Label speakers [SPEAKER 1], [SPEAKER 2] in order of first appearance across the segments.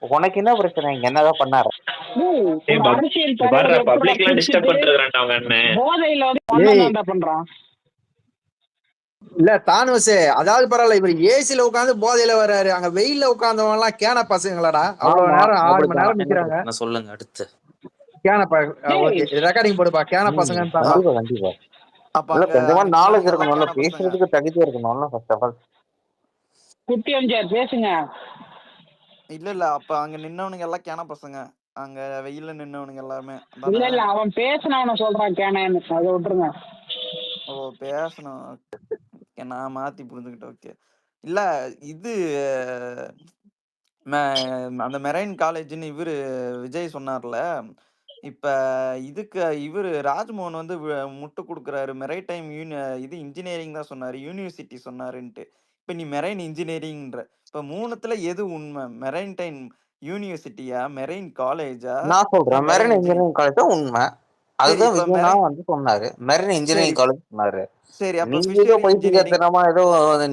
[SPEAKER 1] உனக்கு என்ன பிரச்சனை? இங்க என்னதான் பண்ணாரு?
[SPEAKER 2] ஒரு அரசியல் தலைவர்
[SPEAKER 3] பப்ளிக்ல டிஸ்டர்ப் பண்றான்டா அவங்க அண்ணன்.
[SPEAKER 2] போதையில வந்து பண்றான்.
[SPEAKER 4] இல்ல தானுசே, அதாவது பரவாயில்ல, இவர் ஏசில உட்காந்து போதையில வர்றாரு, அங்க வெயில்ல உட்கார்ந்தவங்க எல்லாம் கேன பசங்களாடா, அவ்வளவு நேரம் 6 மணி நேரம் நிக்கிறாங்க.
[SPEAKER 5] சொல்லுங்க அடுத்து.
[SPEAKER 4] கேன ரெக்கார்டிங் போடுப்பா, கேன பசங்க.
[SPEAKER 1] கண்டிப்பா கண்டிப்பா. அப்ப கொஞ்சமா நாலேஜ் இருக்கணும்ல, பேசுறதுக்கு தகுதி இருக்கணும்ல ஃபர்ஸ்ட் ஆஃப் ஆல்.
[SPEAKER 2] குட்டி எம்ஜிஆர் பேசுங்க.
[SPEAKER 6] இல்ல அப்ப அங்க நின்னவனுங்க எல்லாம் கேன பசங்க, அங்க வெயில்ல நின்னவனுங்க எல்லாமே.
[SPEAKER 2] இல்ல அவன் பேசினவன சொல்றான் கேனன்னு, அதை விட்டுருங்க.
[SPEAKER 6] ஓ பேசணும், நான் மாத்தி புரிஞ்சுக்கிட்டேன். ஓகே. இல்ல இது அந்த மெரைன் காலேஜ்னு இவரு விஜய் சொன்னார்ல, இப்ப இதுக்கு இவரு ராஜ்மோகன் வந்து முட்டு கொடுக்குறாரு. மெரைடைம் இது இன்ஜினியரிங் தான் சொன்னாரு, யூனிவர்சிட்டி சொன்னாருன்ட்டு. இப்ப நீ மெரைன் இன்ஜினியரிங்ன்ற, இப்ப மூணுத்துல எது உண்மை? மெரைன்டைன் யூனிவர்சிட்டியா, மெரைன் காலேஜா?
[SPEAKER 1] நான் சொல்றேன் மெரைன் இன்ஜினியரிங் காலேஜ் தான் உண்மை. அதுதான் விஜயனா வந்து சொன்னாரு, மெரைன் இன்ஜினியரிங் காலேஜ் சொன்னாரு.
[SPEAKER 6] சரி, அப்ப
[SPEAKER 1] நீங்க ஏதோ பைத்தியக்காரத்தனமா ஏதோ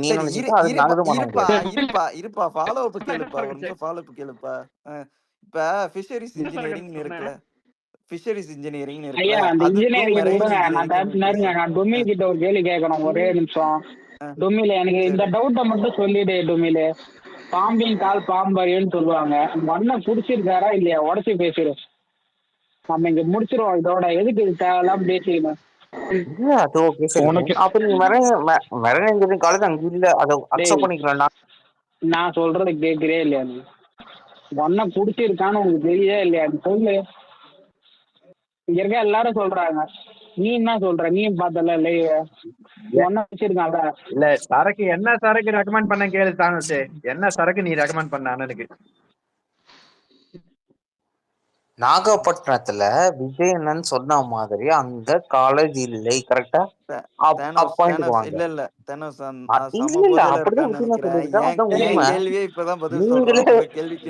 [SPEAKER 1] நீ நினைச்சிட்டா அது நாங்க தான் பண்ண முடியாது.
[SPEAKER 6] இருப்பா ஃபாலோ அப் கேளுப்பா, ஒரு நிமிஷம் ஃபாலோ அப் கேளுப்பா. இப்ப ஃபிஷரிஸ் இன்ஜினியரிங் இருக்குல்ல, ஃபிஷரிஸ் இன்ஜினியரிங்
[SPEAKER 2] ஐயா, அந்த இன்ஜினியரிங் நான் டொமில் கிட்ட ஒரு கேள்வி கேட்கணும், ஒரே நிமிஷம். டொமில எனக்கு இந்த டவுட்டை மட்டும் சொல்லிடு. டொமில பாம்பின் கால் பாம்பறின்னு சொல்லுவாங்க, மண்ணை புடிச்சிருக்காரா இல்லையா? உடச்சி பேசிடு, நம்ம இங்க முடிச்சிருவோம் இதோட. எதுக்கு இது தேவையில்லாம பேசிக்கணும்? நான் சொல்றது கேக்குறே இல்லையா? நீ ஒன்ன புடிச்சிருக்கான்னு உங்களுக்கு தெரியவே இல்லையா? சொல்லு. இங்க இருக்க எல்லாரும் சொல்றாங்க, நீ என்ன சொல்ற? நீ பார்த்தல இல்லையா ஒன்ன வச்சிருக்காங்க.
[SPEAKER 4] இல்ல சரக்கு, என்ன சரக்கு ரெக்கமெண்ட் பண்ண கேளு தானுசே, என்ன சரக்கு நீ ரெக்கமெண்ட் பண்ண அண்ணனுக்கு?
[SPEAKER 1] நாகப்பட்டினத்துல விஜயண்ணன் சொன்ன மாதிரி அந்த காலேஜ் இல்லை, கரெக்டா?
[SPEAKER 6] இல்ல கேள்வியே இப்பதான் பதில் சொல்றேன். கேள்விக்கு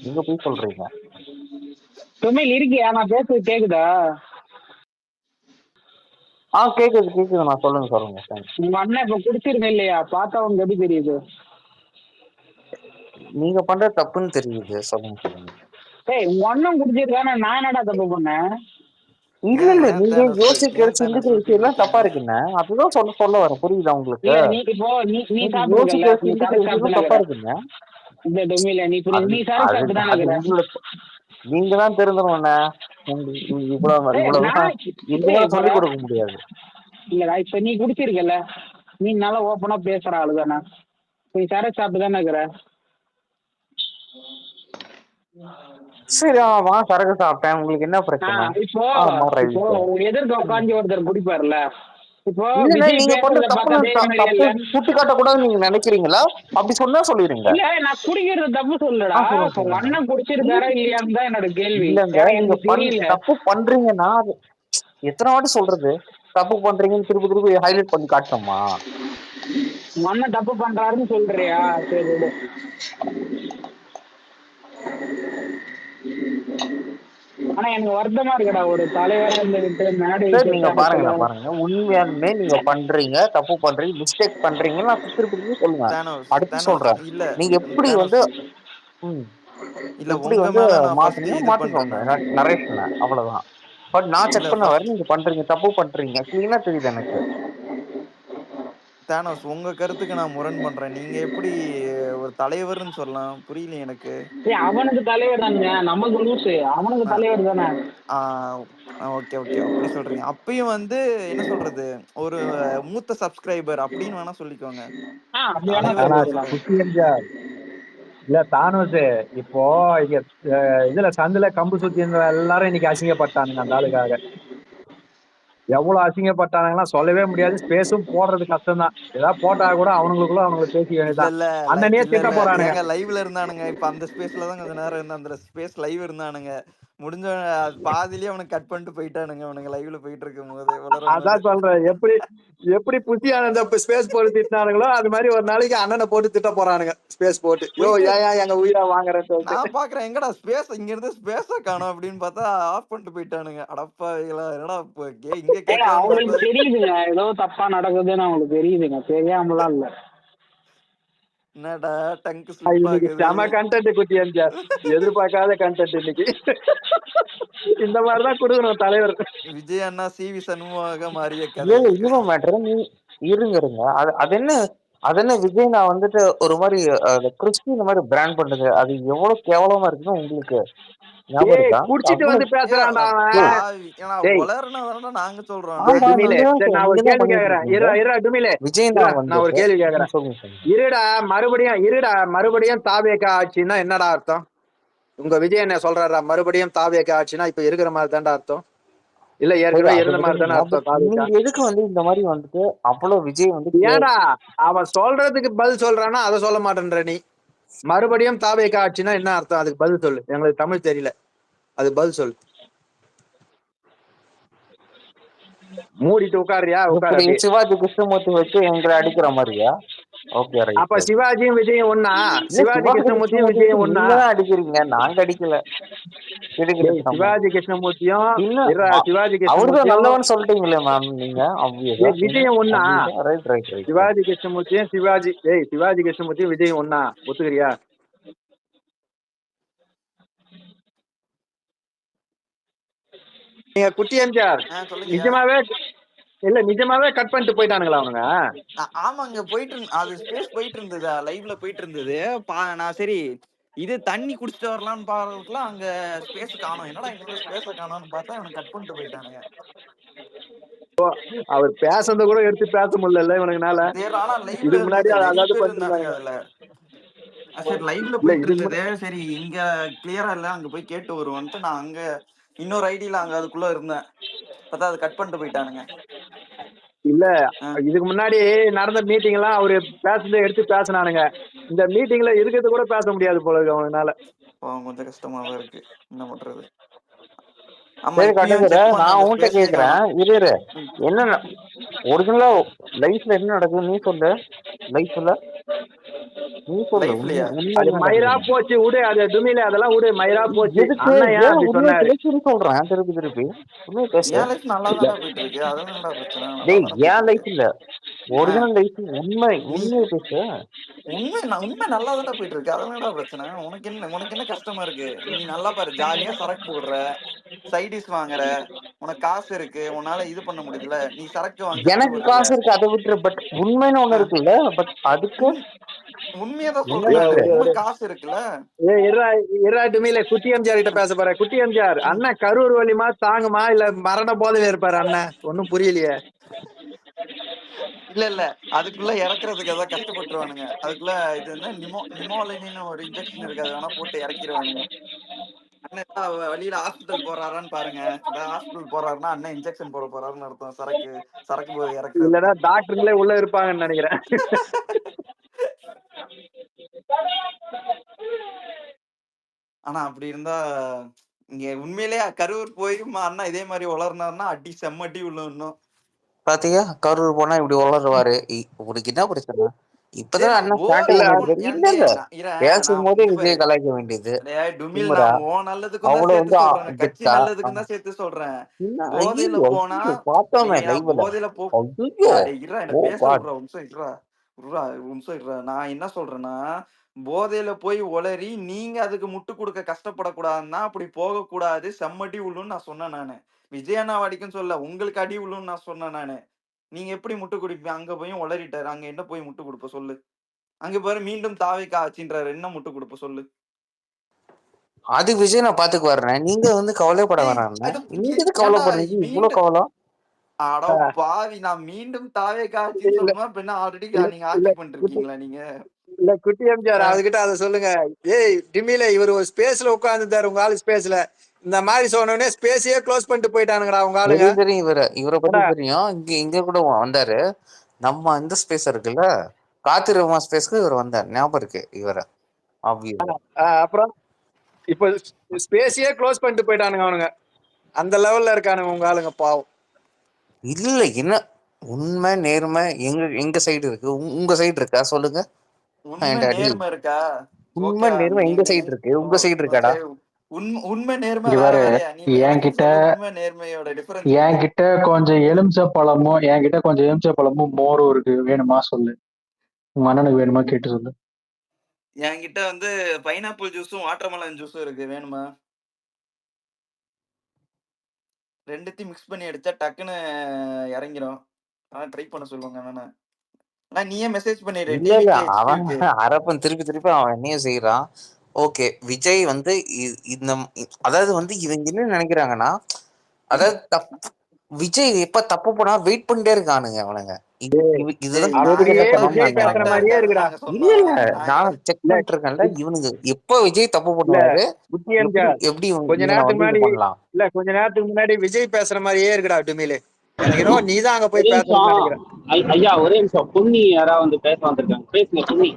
[SPEAKER 1] நீங்க போய் சொல்றீங்க.
[SPEAKER 2] இருக்கியா? நான் பேசுறது கேக்குதா?
[SPEAKER 1] கேக்குது. நான் சொல்லுங்க.
[SPEAKER 2] உங்க அண்ணன் இப்ப குடிச்சிருக்க இல்லையா? பார்த்தா உங்க எப்படி தெரியுது?
[SPEAKER 1] நீங்க பண்ற தப்புன்னு தெரியுது. சொல்லுங்க.
[SPEAKER 2] ஏய், உங்க அண்ணன் குடிச்சிருக்கானே, நான் என்னடா தப்பு பண்ணேன்?
[SPEAKER 1] இல்ல நீங்க யோசிக்கிற சிந்திக்கிற விஷயம் எல்லாம் தப்பா இருக்குண்ணே, அதுதான் சொல்ல வரேன். புரியுதா உங்களுக்கு?
[SPEAKER 2] நீ இப்போ நீ யோசிக்கிற சிந்திக்கிற விஷயம் தப்பா இருக்குண்ணே. இந்த டொமில நீ சரக்கு சாப்பிட்டு தானே இருக்கிற.
[SPEAKER 1] நீங்க தான் தெரிஞ்சவண்ணே, இவ்வளவு சொல்லிக் கொடுக்க முடியாது.
[SPEAKER 2] இல்லடா, இப்ப நீ குடிச்சிருக்கல, நீ நல்லா ஓப்பனா பேசுற ஆளுதானே, நீ சரக்கு சாப்பிட்டு தானே இருக்கிற.
[SPEAKER 1] சரி, சரக்கு சாப்பிட்டேன், உங்களுக்கு என்ன பிரச்சனை?
[SPEAKER 2] இப்போ எதிர்க்க உட்காந்து ஒருத்தர் குடிப்பாருல, இப்போ
[SPEAKER 1] நீங்க பண்ற தப்பு சுட்டி காட்ட கூடாதுன்னு நீங்க நினைக்கிறீங்களா? அப்படி சொன்னா சொல்லிடுங்க.
[SPEAKER 2] இல்ல, நான் குடிக்கிறது தப்பு சொல்லடா, அண்ணன் குடிச்சிருக்காரா இல்லையான்னு தான் என்னோட கேள்வி.
[SPEAKER 1] நீங்க தப்பு பண்றீங்கன்னா எத்தனை வாட்டி சொல்றது? தப்பு பண்றீங்கன்னு திருப்பி ஹைலைட் பண்ணி காட்டணுமா?
[SPEAKER 2] அண்ணன் தப்பு பண்றாருன்னு சொல்றியா? சரி, ஆனா எனக்கு வருத்தமா இருக்குடா, ஒரு தலைவரா இருந்துகிட்டு மேடை.
[SPEAKER 1] நீங்க பாருங்க உண்மையாலுமே நீங்க பண்றீங்க, தப்பு பண்றீங்க, மிஸ்டேக் பண்றீங்க, நான் திருப்பி சொல்லுங்க. அடுத்து சொல்றேன், நீங்க எப்படி வந்து எப்படி வந்து மாத்திக்கோங்க நரேஷனை, அவ்வளவுதான். பட் நான் செக் பண்ண வர நீங்க பண்றீங்க, தப்பு பண்றீங்க, கிளீனா தெரியுது எனக்கு.
[SPEAKER 6] தானோஸ், உங்க கருத்துக்கு நான் முரண் பண்றேன். நீங்க எப்படி ஒரு தலைவர்னு சொல்லலாம்? புரியல எனக்கு.
[SPEAKER 2] அவனுக்கு தலைவர் தானே, நமக்கு லூசு, அவனுக்கு தலைவர் தானே.
[SPEAKER 6] ஓகே அப்படி சொல்றீங்க. அப்பயும் வந்து என்ன சொல்றது, ஒரு மூத்த சப்ஸ்கிரைபர் அப்படின்னு வேணா சொல்லிக்கோங்க.
[SPEAKER 4] இல்ல தானுசே, இப்போ இங்க இதுல சந்துல கம்பு சுத்தி இருந்த எல்லாரும் இன்னைக்கு அசிங்கப்பட்டானுங்க அந்த ஆளுக்காக. எவ்வளவு அசிங்கப்பட்டானுங்கன்னா சொல்லவே முடியாது. ஸ்பேஸும் போடுறது கஷ்டம் தான், ஏதாவது போட்டா கூட அவனுங்களுக்குள்ள அவங்களுக்கு பேசி வேண்டியதான். அண்ணனே திட்ட போறானுங்க.
[SPEAKER 6] லைவ்ல இருந்தானுங்க, இப்ப அந்த ஸ்பேஸ்ல தான் கொஞ்ச நேரம் இருந்தா, அந்த ஸ்பேஸ் லைவ் இருந்தானுங்க. முடிஞ்ச பாதிலேயே அவனுக்கு கட் பண்ணிட்டு போயிட்டானுங்க, அவனுங்க லைவ்ல போயிட்டு இருக்கும் போது.
[SPEAKER 4] அதான் சொல்றேன், எப்படி புத்தியான ஸ்பேஸ் போட்டு திட்டினானுங்களோ அது மாதிரி ஒரு நாளைக்கு அண்ணனை போட்டு திட்ட போறானுங்க ஸ்பேஸ் போட்டு. யோ ஏன் எங்க உயிரை வாங்குறேன்னு
[SPEAKER 6] நான் பாக்குறேன், எங்கடா ஸ்பேஸ் இங்க இருந்து ஸ்பேஸ காணோம் அப்படின்னு பார்த்தா ஆஃப் பண்ணிட்டு போயிட்டானுங்க. அடப்பாவிகளா, என்னடா இங்க கேட்க
[SPEAKER 2] அவங்களுக்கு தெரியுதுங்க ஏதோ தப்பா நடக்குதுன்னு, அவங்களுக்கு தெரியுதுங்க, தெரியாமலாம் இல்ல.
[SPEAKER 6] என்னடா டங்கு ஸ்லிப்
[SPEAKER 4] இன்னைக்கு
[SPEAKER 6] ஆகுது.
[SPEAKER 4] செம கண்டென்ட் குட்டி எம்ஜிஆர், எதிர்பார்க்காத கண்டென்ட் இன்னைக்கு. இந்த மாதிரிதான் கொடுக்கணும் தலைவர்.
[SPEAKER 6] விஜய் அண்ணா சிவி சண்முகமாக மாறிய
[SPEAKER 1] இல்ல
[SPEAKER 6] கதை.
[SPEAKER 1] இல்ல இதுவும் மேட்ரு. நீ இருங்க அது என்ன விஜய் நான் வந்துட்டு ஒரு மாதிரி கிறிஸ்டின் மாதிரி பிராண்ட் பண்ணுது. அது எவ்வளவு கேவலமா இருக்குன்னு உங்களுக்கு ஞாபகம்
[SPEAKER 4] ஏய்
[SPEAKER 1] இருக்கா?
[SPEAKER 4] குடிச்சிட்டு வந்து பேசுறான்டா அவன். டேய்
[SPEAKER 6] வளர்றதானே நாங்க சொல்றோம்.
[SPEAKER 4] டேய்
[SPEAKER 1] ஆமா
[SPEAKER 4] டுமிலே,
[SPEAKER 1] நீங்க
[SPEAKER 4] சரி நான் ஒரு
[SPEAKER 1] தான்
[SPEAKER 4] கேள்வி
[SPEAKER 1] பண்ணிட்டு
[SPEAKER 4] கேக்குறேன்.
[SPEAKER 1] இருக்கீங்க.
[SPEAKER 4] இருடா டுமிலே,
[SPEAKER 1] விஜய்
[SPEAKER 4] இருடா
[SPEAKER 1] நான்
[SPEAKER 4] நான் ஒரு
[SPEAKER 1] வந்துட்டு
[SPEAKER 4] கேள்வி கேக்குறேன்.
[SPEAKER 1] சொல்லுங்க.
[SPEAKER 4] இருடா மறுபடியும் தாவேக ஆட்சின்னா என்னடா அர்த்தம்? உங்க விஜய் என்ன சொல்றாரா? மறுபடியும் தாவேக ஆட்சினா இப்ப இருக்கிற மாதிரி தான்டா அர்த்தம், இல்ல
[SPEAKER 1] சரி
[SPEAKER 4] ஏற்கனவே
[SPEAKER 1] அதை
[SPEAKER 4] இருந்த மாதிரி தானே
[SPEAKER 1] விடுங்க.
[SPEAKER 4] அர்த்தம்
[SPEAKER 1] பட்
[SPEAKER 4] தாவேகா?
[SPEAKER 1] நீங்க எதுக்கு இந்த மாதிரி வந்துட்டு அவ்வளவு விஜய்
[SPEAKER 4] ஏன்டா அவன் சொல்றதுக்கு பதில் சொல்றானா அதை சொல்ல மாட்டேன்ற நீ? மறுபடியும் தாவேகா ஆட்சினா என்ன அர்த்தம்? அதுக்கு பதில் சொல்லு. எங்களுக்கு தமிழ் தெரியல, அது பதில் சொல்லு. மூடிட்டு உட்காரியா? உட்காரு
[SPEAKER 1] இப்படி
[SPEAKER 4] அப்படியே.
[SPEAKER 1] சிவாஜி கிருஷ்ணமூர்த்தி வச்சு எங்களை அடிக்கிற மாதிரியா? ஓகே
[SPEAKER 4] அப்ப
[SPEAKER 1] ரைட்.
[SPEAKER 4] சிவாஜியும் விஜயும் ஒன்னா? சிவாஜி
[SPEAKER 1] சிவாஜி
[SPEAKER 4] கிருஷ்ணமூர்த்தியும்
[SPEAKER 1] கிருஷ்ணமூர்த்தி
[SPEAKER 4] விஜயும் ஒன்னா?
[SPEAKER 1] நீங்க தான் அடிக்கிறீங்க, நாங்க அடிக்கல.
[SPEAKER 4] சிவாஜி கிருஷ்ணமூர்த்தியும் சிவாஜி
[SPEAKER 1] அவருதான்
[SPEAKER 4] கிருஷ்ணமூர்த்தியும்
[SPEAKER 1] நல்லவன் சொல்லிட்டீங்களே மேம் நீங்க.
[SPEAKER 4] விஜயம் ஒன்னா?
[SPEAKER 1] Right right right.
[SPEAKER 4] சிவாஜி கிருஷ்ணமூர்த்தியும் சிவாஜி கிருஷ்ணமூர்த்தியும் விஜயம் ஒன்னா? ஒத்துக்கிறியா? நீங்க குட்டி எம்ஜிஆர் நிஜமாவே கட் பண்ணிட்டு போயிட்டானுங்களா அவனுங்க?
[SPEAKER 6] ஆமாங்க போயிட்டு அது ஸ்பேஸ் போயிட்டு இருந்ததா, லைவ்ல போயிட்டு இருந்தது. நான் சரி இது தண்ணி குடிச்சிட்டு வரலாம்னு பாக்குறதுக்குள்ள அங்க ஸ்பேஸ் காணோம். என்னடா இங்க ஸ்பேஸ காணோம்னு பார்த்தா இவனுக்கு கட் பண்ணிட்டு போயிட்டானுங்க.
[SPEAKER 4] அவர் பேசுறத கூட எடுத்து பேச முடியல இவனுக்குனால.
[SPEAKER 6] ஆனா லைவ்ல
[SPEAKER 4] இதுக்கு முன்னாடி
[SPEAKER 6] இருந்தது, நிறைய
[SPEAKER 4] அதாவது
[SPEAKER 6] பேர் இருந்தானுங்க
[SPEAKER 4] பண்ணிருந்தாங்க.
[SPEAKER 6] அதுல. சரி லைவ்ல போயிட்டு இருந்தது. சரி இங்க கிளியரா இல்ல, அங்க போய் கேட்டு வருவோன்ட்டு நான் அங்க இன்னொரு ஐடியில அங்க அதுக்குள்ள இருந்தேன். பார்த்தா அது கட் பண்ணிட்டு போயிட்டானுங்க.
[SPEAKER 4] இல்ல இதுக்கு முன்னாடி நடந்த மீட்டிங் எல்லாம் அவரு பேசுறத எடுத்து பேசினானுங்க. இந்த மீட்டிங்ல இருக்கிறது கூட பேச முடியாது போல இருக்கு அவனால.
[SPEAKER 6] கொஞ்சம் கஷ்டமா தான் இருக்கு, என்ன பண்றது.
[SPEAKER 1] சரி கட்டுக்கிற நான் உன்கிட்ட கேக்குறேன். இரு என்ன ஒரிஜினலா லைஃப்ல என்ன நடக்குது நீ சொல்லு. லைஃப்ல நீ சொல்லு.
[SPEAKER 4] அது மயிரா போச்சு விடு, அது டுமில அதெல்லாம் விடு, மயிரா போச்சு.
[SPEAKER 1] எதுக்கு
[SPEAKER 4] அண்ணன் ஏன் அப்படி சொன்னாரு?
[SPEAKER 1] சொல்றேன் திருப்பி உண்மையை பேசு.
[SPEAKER 6] என் லைஃப் நல்லா தானே போயிட்டு இருக்கு, அதெல்லாம் என்னடா பிரச்சனை?
[SPEAKER 1] டேய் என் லைஃப் இல்ல, ஒரிஜினல் லைஃப் உண்மையை பேசு.
[SPEAKER 6] உண்மை நல்லா தானே போயிட்டு இருக்கு, அதெல்லாம் என்னடா பிரச்சனை? உனக்கு என்ன கஷ்டமா இருக்கு? நீ நல்லா பாரு, ஜாலியா சரக்கு போடுற, சைடிஸ் வாங்குற, உனக்கு காசு இருக்கு, உன்னால இது பண்ண முடியுதுல, நீ சரக்கு வாங்க.
[SPEAKER 1] எனக்கு காசு இருக்கு அதை விட்டுரு. பட் உண்மைன்னு ஒண்ணு இருக்குல்ல, பட் அதுக்கு
[SPEAKER 6] உண்மையதான் சொல்றேன். உங்களுக்கு காசு இருக்குல்ல.
[SPEAKER 4] டுமில குட்டி எம்ஜிஆர் கிட்ட பேச போற. குட்டி எம்ஜிஆர் அண்ணன் கரூர் வலிமா தாங்குமா இல்ல மரண போதையில இருப்பாரு அண்ணன்? ஒன்னும் புரியலையே.
[SPEAKER 6] இல்ல அதுக்குள்ள இறக்குறதுக்கு ஏதாவது கஷ்டப்பட்டுருவானுங்க. அதுக்குள்ள இது என்ன நிமோலினின்னு ஒரு இன்ஜெக்ஷன் இருக்கு, அதை வேணா போட்டு இறக்கிடுவானுங்க. அண்ணன் வழியில ஹாஸ்பிட்டல் போறாரான்னு பாருங்க. ஹாஸ்பிட்டல் போறாருன்னா அண்ணன் இன்ஜெக்ஷன் போட போறாருன்னு அர்த்தம். சரக்கு போது இறக்குறது.
[SPEAKER 4] இல்லடா டாக்டர்களே உள்ள இருப்பாங்கன்னு நினைக்கிறேன்.
[SPEAKER 6] ஆனா அப்படி இருந்தா இங்க உண்மையிலேயே கரூர் போய் அண்ணா இதே மாதிரி வளர்னாருன்னா அடி செம்ம அடி உள்ள இன்னும்.
[SPEAKER 1] பாத்தீங்க கரூர் போனா இப்படி வளருவாரு. உனக்கு என்ன பிரச்சனை? இப்பதான் அண்ணா பேசும்போதே விஜய் கலாய்க்க வேண்டியது.
[SPEAKER 6] அவ்வளவு வந்து கட்சி நல்லதுக்கு தான் சேர்த்து சொல்றேன். போதையில போனா
[SPEAKER 1] பார்த்தோமே லைவ்ல.
[SPEAKER 6] நான் என்ன சொல்றேன்னா, போதையில போய் ஒளரி நீங்க அதுக்கு முட்டு கொடுக்க கஷ்டப்படக்கூடாதுன்னா அப்படி போக கூடாது, செம்மடி உள்ளுன்னு நான் சொன்னேன். நானு விஜய் அண்ணா அடிக்குன்னு சொல்ல, உங்களுக்கு அடி உள்ளுன்னு நான் சொன்னேன். நானு நீங்க எப்படி முட்டு கொடுப்பீங்க? அங்க போய் ஒளரிட்டாரு, அங்க என்ன போய் முட்டு கொடுப்ப சொல்லு? அங்க பாரு மீண்டும் தாவேக்கா ஆச்சுன்றாரு, என்ன முட்டு கொடுப்ப சொல்லு?
[SPEAKER 1] அது விஜய் நான் பாத்துக்கு வர்றேன், நீங்க வந்து கவலைப்பட வர்றேன். நீங்க கவலைப்படுறீங்க இவ்வளவு கவலை?
[SPEAKER 6] அட பாவி, நான் மீண்டும் தாவேக்கா ஆச்சுன்னு சொல்லுமா? பின்ன ஆல்ரெடி நீங்க ஆட்சி பண்ணிருக்கீங்களா நீங்க?
[SPEAKER 4] இல்ல குட்டி எம்ஜிஆர் அதுகிட்ட அதை சொல்லுங்க. ஏய் டிமில இவர் ஒரு ஸ்பேஸ்ல உட்கார்ந்துட்டாரு, உங்க ஆளு ஸ்பேஸ்ல. இந்த மாதிரி சொன்னோடனே ஸ்பேஸையே க்ளோஸ் பண்ணிட்டு போயிட்டானுங்கடா உங்க ஆளுங்க.
[SPEAKER 1] தெரியும் இவரை பத்தி தெரியும். இங்க கூட வந்தாரு. நம்ம இந்த ஸ்பேஸ் இருக்குல்ல, காத்திருமா ஸ்பேஸ்க்கு இவர் வந்தார், ஞாபகம் இருக்கு இவரை.
[SPEAKER 4] அப்புறம் இப்ப ஸ்பேஸையே க்ளோஸ் பண்ணிட்டு போயிட்டானுங்க அவனுங்க. அந்த லெவல்ல இருக்கானுங்க உங்க ஆளுங்க, பாவம்.
[SPEAKER 1] இல்ல என்ன உண்மை நேர்மை எங்க சைடு இருக்கு, உங்க சைடு இருக்கா சொல்லுங்க?
[SPEAKER 6] நேர்மை இருக்கா?
[SPEAKER 1] உண்மை நேர்மை எங்க சைடு இருக்கு, உங்க சைடு இருக்காடா?
[SPEAKER 6] உண்மை நேர்மை
[SPEAKER 2] என்கிட்ட கொஞ்சம் எலுமிச்சை பழமும் மோரும் இருக்கு, வேணுமா சொல்லு? உங்க அண்ணனுக்கு வேணுமா கேட்டு சொல்லு.
[SPEAKER 6] என்கிட்ட வந்து பைனாப்பிள் ஜூஸும் வாட்டர்மெலன் ஜூஸும் இருக்கு, வேணுமா? ரெண்டுத்தையும் மிக்ஸ் பண்ணி அடிச்சா டக்குன்னு இறங்கிரும். ட்ரை பண்ண சொல்லுங்க வேணா. நீயே மெசேஜ் பண்ணிடு,
[SPEAKER 1] இல்ல இல்ல
[SPEAKER 6] டிவிகே
[SPEAKER 1] அவன்
[SPEAKER 6] ஹெச்கியூக்கு.
[SPEAKER 1] அரப்பன் திருப்பி அவன் என்னையும் செய்யறான். ஓகே, விஜய் வந்து இந்த அதாவது வந்து இவங்க என்ன நினைக்கிறாங்கன்னா, அதாவது விஜய் எப்ப தப்பு போனா வெயிட் பண்ணிட்டே இருக்கானுங்க அவனுங்க. இதுதான்
[SPEAKER 4] அப்படியே விஜய் பேசுற
[SPEAKER 6] கரெக்டா
[SPEAKER 4] மாதிரியே
[SPEAKER 6] இருக்காருன்னு
[SPEAKER 4] இருக்குடா.
[SPEAKER 6] நாங்க
[SPEAKER 1] இல்ல
[SPEAKER 6] சொன்னோம்.
[SPEAKER 1] இல்ல நான் செக்
[SPEAKER 4] இல்ல
[SPEAKER 1] பண்ணிட்டு இருக்கேன்ல, இவனுங்க எப்ப விஜய் தப்பு
[SPEAKER 4] இல்ல
[SPEAKER 1] பண்ணுவாரு
[SPEAKER 4] புத்தி
[SPEAKER 1] எப்படி
[SPEAKER 4] எம்ஜிஆர்
[SPEAKER 1] எப்படி
[SPEAKER 4] கொஞ்ச
[SPEAKER 1] இவனை
[SPEAKER 4] நேரத்துக்கு
[SPEAKER 1] வந்து இது
[SPEAKER 4] முன்னாடி
[SPEAKER 1] பண்ணலாம்.
[SPEAKER 4] கொஞ்ச நேரத்துக்கு முன்னாடி விஜய் பேசுற மாதிரியே இருக்குடா டுமிலு. எனக்கு என்னவோ நீதான் அங்க
[SPEAKER 5] ஒரே
[SPEAKER 4] போய்
[SPEAKER 5] நிமிஷம்
[SPEAKER 4] பேசணும்னு நினைக்கிறேன்.
[SPEAKER 5] ஐயா, ஒரே நிமிஷம். பொன்னி யாராவது வந்து பேச வந்திருக்காங்க, பேசுங்க Ponni.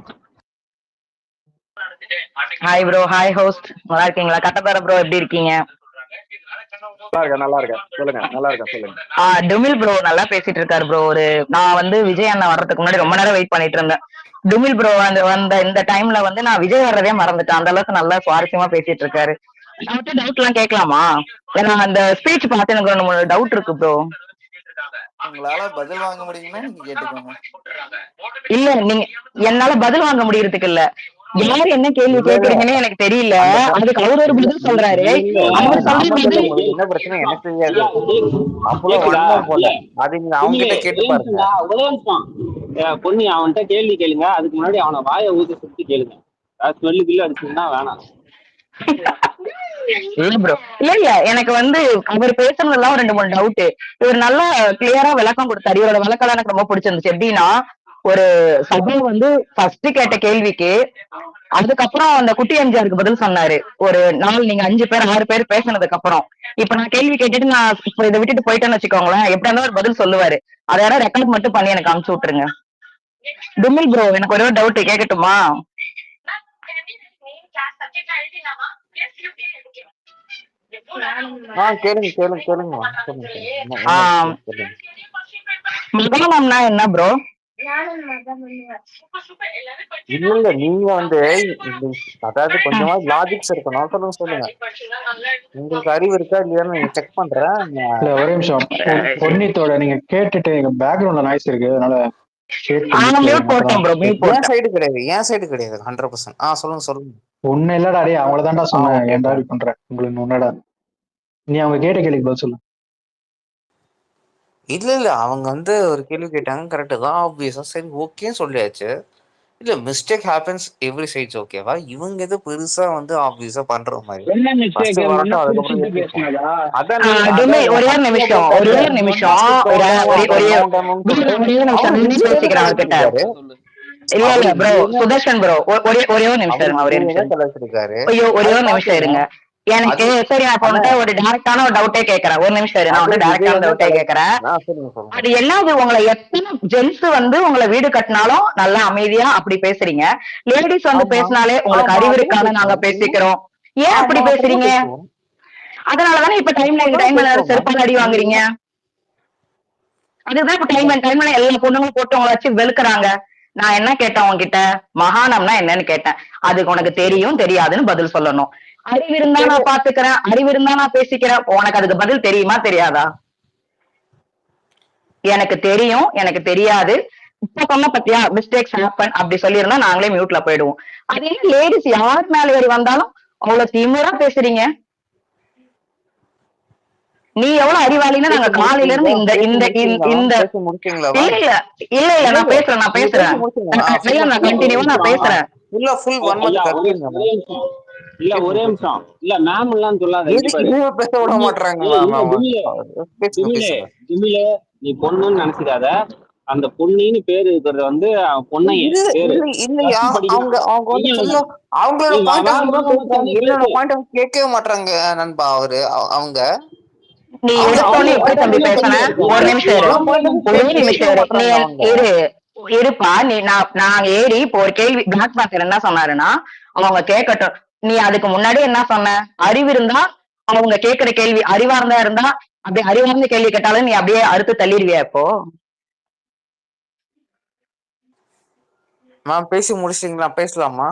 [SPEAKER 7] Hi bro, hi host, நல்லா இருக்கீங்களா? கட்டப்பாற ப்ரோ, எப்படி இருக்கீங்க?
[SPEAKER 4] நல்லா இருக்கேன் சொல்லுங்க. நல்லா இருக்கேன் சொல்லுங்க.
[SPEAKER 7] டுமில் ப்ரோ நல்லா பேசிட்டு இருக்காரு ப்ரோ. நான் வந்து விஜய் அண்ணா வர்றதுக்கு முன்னாடி ரொம்ப நேரம் வெயிட் பண்ணிட்டு இருந்தேன். டுமில் ப்ரோ வந்த இந்த டைம்ல வந்து நான் விஜய் வர்றதே மறந்துட்டேன். அந்த அளவுக்கு நல்லா சுவாரஸ்யமா பேசிட்டு இருக்காரு. அவர்கிட்ட டவுட் எல்லாம் கேட்கலாமா? ஏன்னா அந்த ஸ்பீச் பார்த்து எனக்கு 2-3 டவுட் இருக்கு ப்ரோ.
[SPEAKER 6] உங்களால பதில் வாங்க முடியும்னா நீங்க கேட்டுக்கோங்க.
[SPEAKER 7] இல்ல, நீங்க என்னால பதில் வாங்க முடியறதுக்கு இல்ல, யாரு என்ன கேள்வி
[SPEAKER 1] இல்ல இல்ல
[SPEAKER 7] கேக்குறீங்கன்னு எனக்கு தெரியல.
[SPEAKER 1] அந்த
[SPEAKER 7] அதுக்கு அவர் ஒரு
[SPEAKER 1] இல்ல
[SPEAKER 7] பதில் சொல்றாரு.
[SPEAKER 1] இல்ல
[SPEAKER 7] அவர்
[SPEAKER 1] நான்
[SPEAKER 7] சொல்ற
[SPEAKER 1] மட்டும் இல்ல,
[SPEAKER 7] பதில்
[SPEAKER 1] உங்களுக்கு என்ன பிரச்சனை எனக்கு தெரியாது.
[SPEAKER 5] ஐயா,
[SPEAKER 1] அவ்வளவு
[SPEAKER 5] கேக்குதா?
[SPEAKER 1] வன்மம்
[SPEAKER 5] இல்ல
[SPEAKER 1] போல அது நீங்க அவங்க
[SPEAKER 5] பொன்னியே,
[SPEAKER 1] கிட்ட கேட்டு
[SPEAKER 5] ஒரே
[SPEAKER 1] பாருங்க.
[SPEAKER 5] நிமிஷம்டா, ஒரே நிமிஷம். பொன்னி, அவன்கிட்ட கேள்வி கேளுங்க. அதுக்கு முன்னாடி அவனை வாயை ஊதி சுத்தி கேளுங்க. ஸ்மெல்லு கில்லு அடிச்சுன்னா வேணாம்.
[SPEAKER 7] இல்ல ப்ரோ, இல்ல எனக்கு வந்து அவர் பேசுனதெல்லாம் 2-3 டவுட். இவர் நல்லா கிளியரா விளக்கம் கொடுத்தாரு. இவரோட விளக்கம் எனக்கு ரொம்ப பிடிச்சிருந்துச்சு. எப்படின்னா, ஒரு சபை வந்து ஃபர்ஸ்ட் கேட்ட கேள்விக்கு அதுக்கப்புறம் அந்த குட்டி எம்ஜிஆருக்கு பதில் சொன்னாரு. ஒரு நாள் நீங்க 5 பேர் 6 பேர் பேசினதுக்கு அப்புறம், இப்ப நான் கேள்வி கேட்டுட்டு நான் இப்ப இதை விட்டுட்டு போயிட்டேன்னு வச்சுக்கோங்களேன், எப்படி இருந்தாலும் ஒரு பதில் சொல்லுவாரு. அதை யாராவது ரெக்கார்ட் மட்டும் பண்ணி எனக்கு அனுப்பிச்சு விட்டுருங்க. டுமில் ப்ரோ, எனக்கு ஒரே டவுட் கேட்கட்டுமா?
[SPEAKER 1] கேளுங்க கேளுங்க கேளுங்க சொல்லுங்க சொல்லுங்க.
[SPEAKER 7] ஆஹ்
[SPEAKER 1] சொல்லுங்க.
[SPEAKER 7] மகாணம்னா என்ன ப்ரோ?
[SPEAKER 1] இல்ல இல்ல நீங்க வந்து அதாவது கொஞ்சமா லாஜிக்ஸ் இருக்கணும். சொல்லுங்க சொல்லுங்க. உங்களுக்கு அறிவு இருக்கா இல்லையான்னு நீங்க செக் பண்றேன்.
[SPEAKER 8] இல்ல ஒரே நிமிஷம். பொன்னித்தோட நீங்க கேட்டுட்டு எங்க பேக்ரவுண்ட்ல நாய்ஸ் இருக்கு, அதனால
[SPEAKER 7] மியூட் போட்டேன் ப்ரோ, மியூட்
[SPEAKER 1] என்
[SPEAKER 7] போட்டேன்.
[SPEAKER 1] சைடு கிடையாது, என் சைடு கிடையாது 100%. சொல்லுங்க சொல்லுங்க.
[SPEAKER 8] ஒண்ணு இல்லடா, டே அவங்களதான்டா சொன்னேன்.
[SPEAKER 1] ஓகே
[SPEAKER 8] ஏன்டா இப்படி பண்ற? உங்களுக்கு ஒன்னடா, நீ அவங்க கேட்ட கேள்விக்கு பதில் சொல்லு.
[SPEAKER 1] இல்ல இல்ல அவங்க வந்து ஒரு கேள்வி கேட்டாங்க, கரெக்டு தான், ஆப்வியஸா சரி ஓகேன்னு சொல்லியாச்சு. இல்ல மிஸ்டேக் ஹேப்பன்ஸ் எவ்ரி சைட்ஸ், ஓகேவா? இவங்க எது பெருசா வந்து ஆப்வியஸா பண்ற மாதிரி
[SPEAKER 2] என்ன
[SPEAKER 1] ஃபர்ஸ்ட்
[SPEAKER 2] மிஸ்டேக்? மண்ணை
[SPEAKER 1] வரட்டும், அதுக்கப்புறம்
[SPEAKER 2] குடிச்சிட்டு
[SPEAKER 1] யோசிப்போம்.
[SPEAKER 2] பேசினதா?
[SPEAKER 1] அதான்
[SPEAKER 7] டுமில், ஒரே ஒரு நிமிஷம், ஒரே ஒரு நிமிஷம், ஒரே ஒரு நிமிஷம் நானே பேசிக்கிறேன் அவர்கிட்ட. இல்ல இல்ல ப்ரோ, சுதர்ஷன் ப்ரோ, ஒரே ஒரே ஒரு நிமிஷம் இருங்க, ஒரே நிமிஷம். ஐயோ, ஒரே ஒரு நிமிஷம் இருங்க. எனக்கு சரி, நான் இப்ப வந்துட்டு ஒரு டைரக்டான ஒரு டவுட்டே கேட்கறேன். ஒரு நிமிஷம் இரு, நான் வந்து டைரக்டான டவுட்டே கேட்கறேன். அது என்னது, உங்களை எத்தனை ஜென்ஸ் வந்து உங்களை வீடு கட்டினாலும் நல்லா அமைதியா அப்படி பேசுறீங்க, லேடிஸ் வந்து பேசினாலே உங்களுக்கு அறிவு இருக்கான்னு நாங்க பேசிக்கிறோம், ஏன் அப்படி பேசுறீங்க? அதனாலதானே இப்ப டைம்ல செருப்பால அடி வாங்குறீங்க. அதுதான் இப்ப டைம்ல எல்லா பொண்ணுங்களும் போட்டு உங்களை வச்சு வெளுக்குறாங்க. நான் என்ன கேட்டேன் உங்ககிட்ட? மகாணம்னா என்னன்னு கேட்டேன். அதுக்கு உனக்கு தெரியும் தெரியாதுன்னு பதில் சொல்லணும். அறிவு இருந்தா நான் பாத்துக்கிறேன், அறிவு இருந்தா நான் பேசிக்கிறேன். உனக்கு அதுக்கு பதில் தெரியுமா தெரியாதா? எனக்கு தெரியும், எனக்கு தெரியாது. இப்ப சொன்ன பத்தியா மிஸ்டேக்ஸ் ஹேப்பன் அப்படி சொல்லியிருந்தா நாங்களே மியூட்ல போயிடுவோம். அதே லேடிஸ் யார் மேல ஏறி வந்தாலும் அவ்வளவு திமிரா பேசுறீங்க. நீ எவ்வளவு அறிவாளின்னு நாங்க காலையில இருந்து இந்த இந்த இந்த இல்ல இல்ல இல்ல இல்ல நான் பேசுறேன் நான் கண்டினியூவா நான் பேசுறேன்.
[SPEAKER 5] ஐயா, ஒரே நிமிஷம். இல்ல ஒரே நிமிஷம். இல்ல மேம் எல்லாம் சொல்லாத. இங்க பாரு, ஜிமிலே, நீ பொண்ணுன்னு நினைச்சிடாத. அந்த பொன்னின்னு பேரு இருக்கிறது வந்து பொன்னைய பேரு.
[SPEAKER 1] கேட்கவே மாட்டாங்க நண்பா. அவங்க
[SPEAKER 7] நீ எடுத்தோன்னு எப்படி தம்பி பேசுன? ஒரு நிமிஷம் இரு, ஒரே நிமிஷம் இரு, நீ இரு இருப்பா. நீ நான் ஏறி இப்போ ஒரு கேள்வி பிளாக் பாக்கர் என்ன சொன்னாருன்னா, அவங்க கேட்கட்டும். நீ அதுக்கு முன்னாடி என்ன சொன்ன? அறிவு இருந்தா அவங்க கேட்கிற கேள்வி அறிவார்ந்தா இருந்தா, அப்படி அறிவார்ந்த கேள்வி கேட்டாலும் நீ அப்படியே அறுத்து தள்ளிடுவியா? இப்போ
[SPEAKER 1] பேசி முடிச்சிட்டீங்களா? பேசலாமா?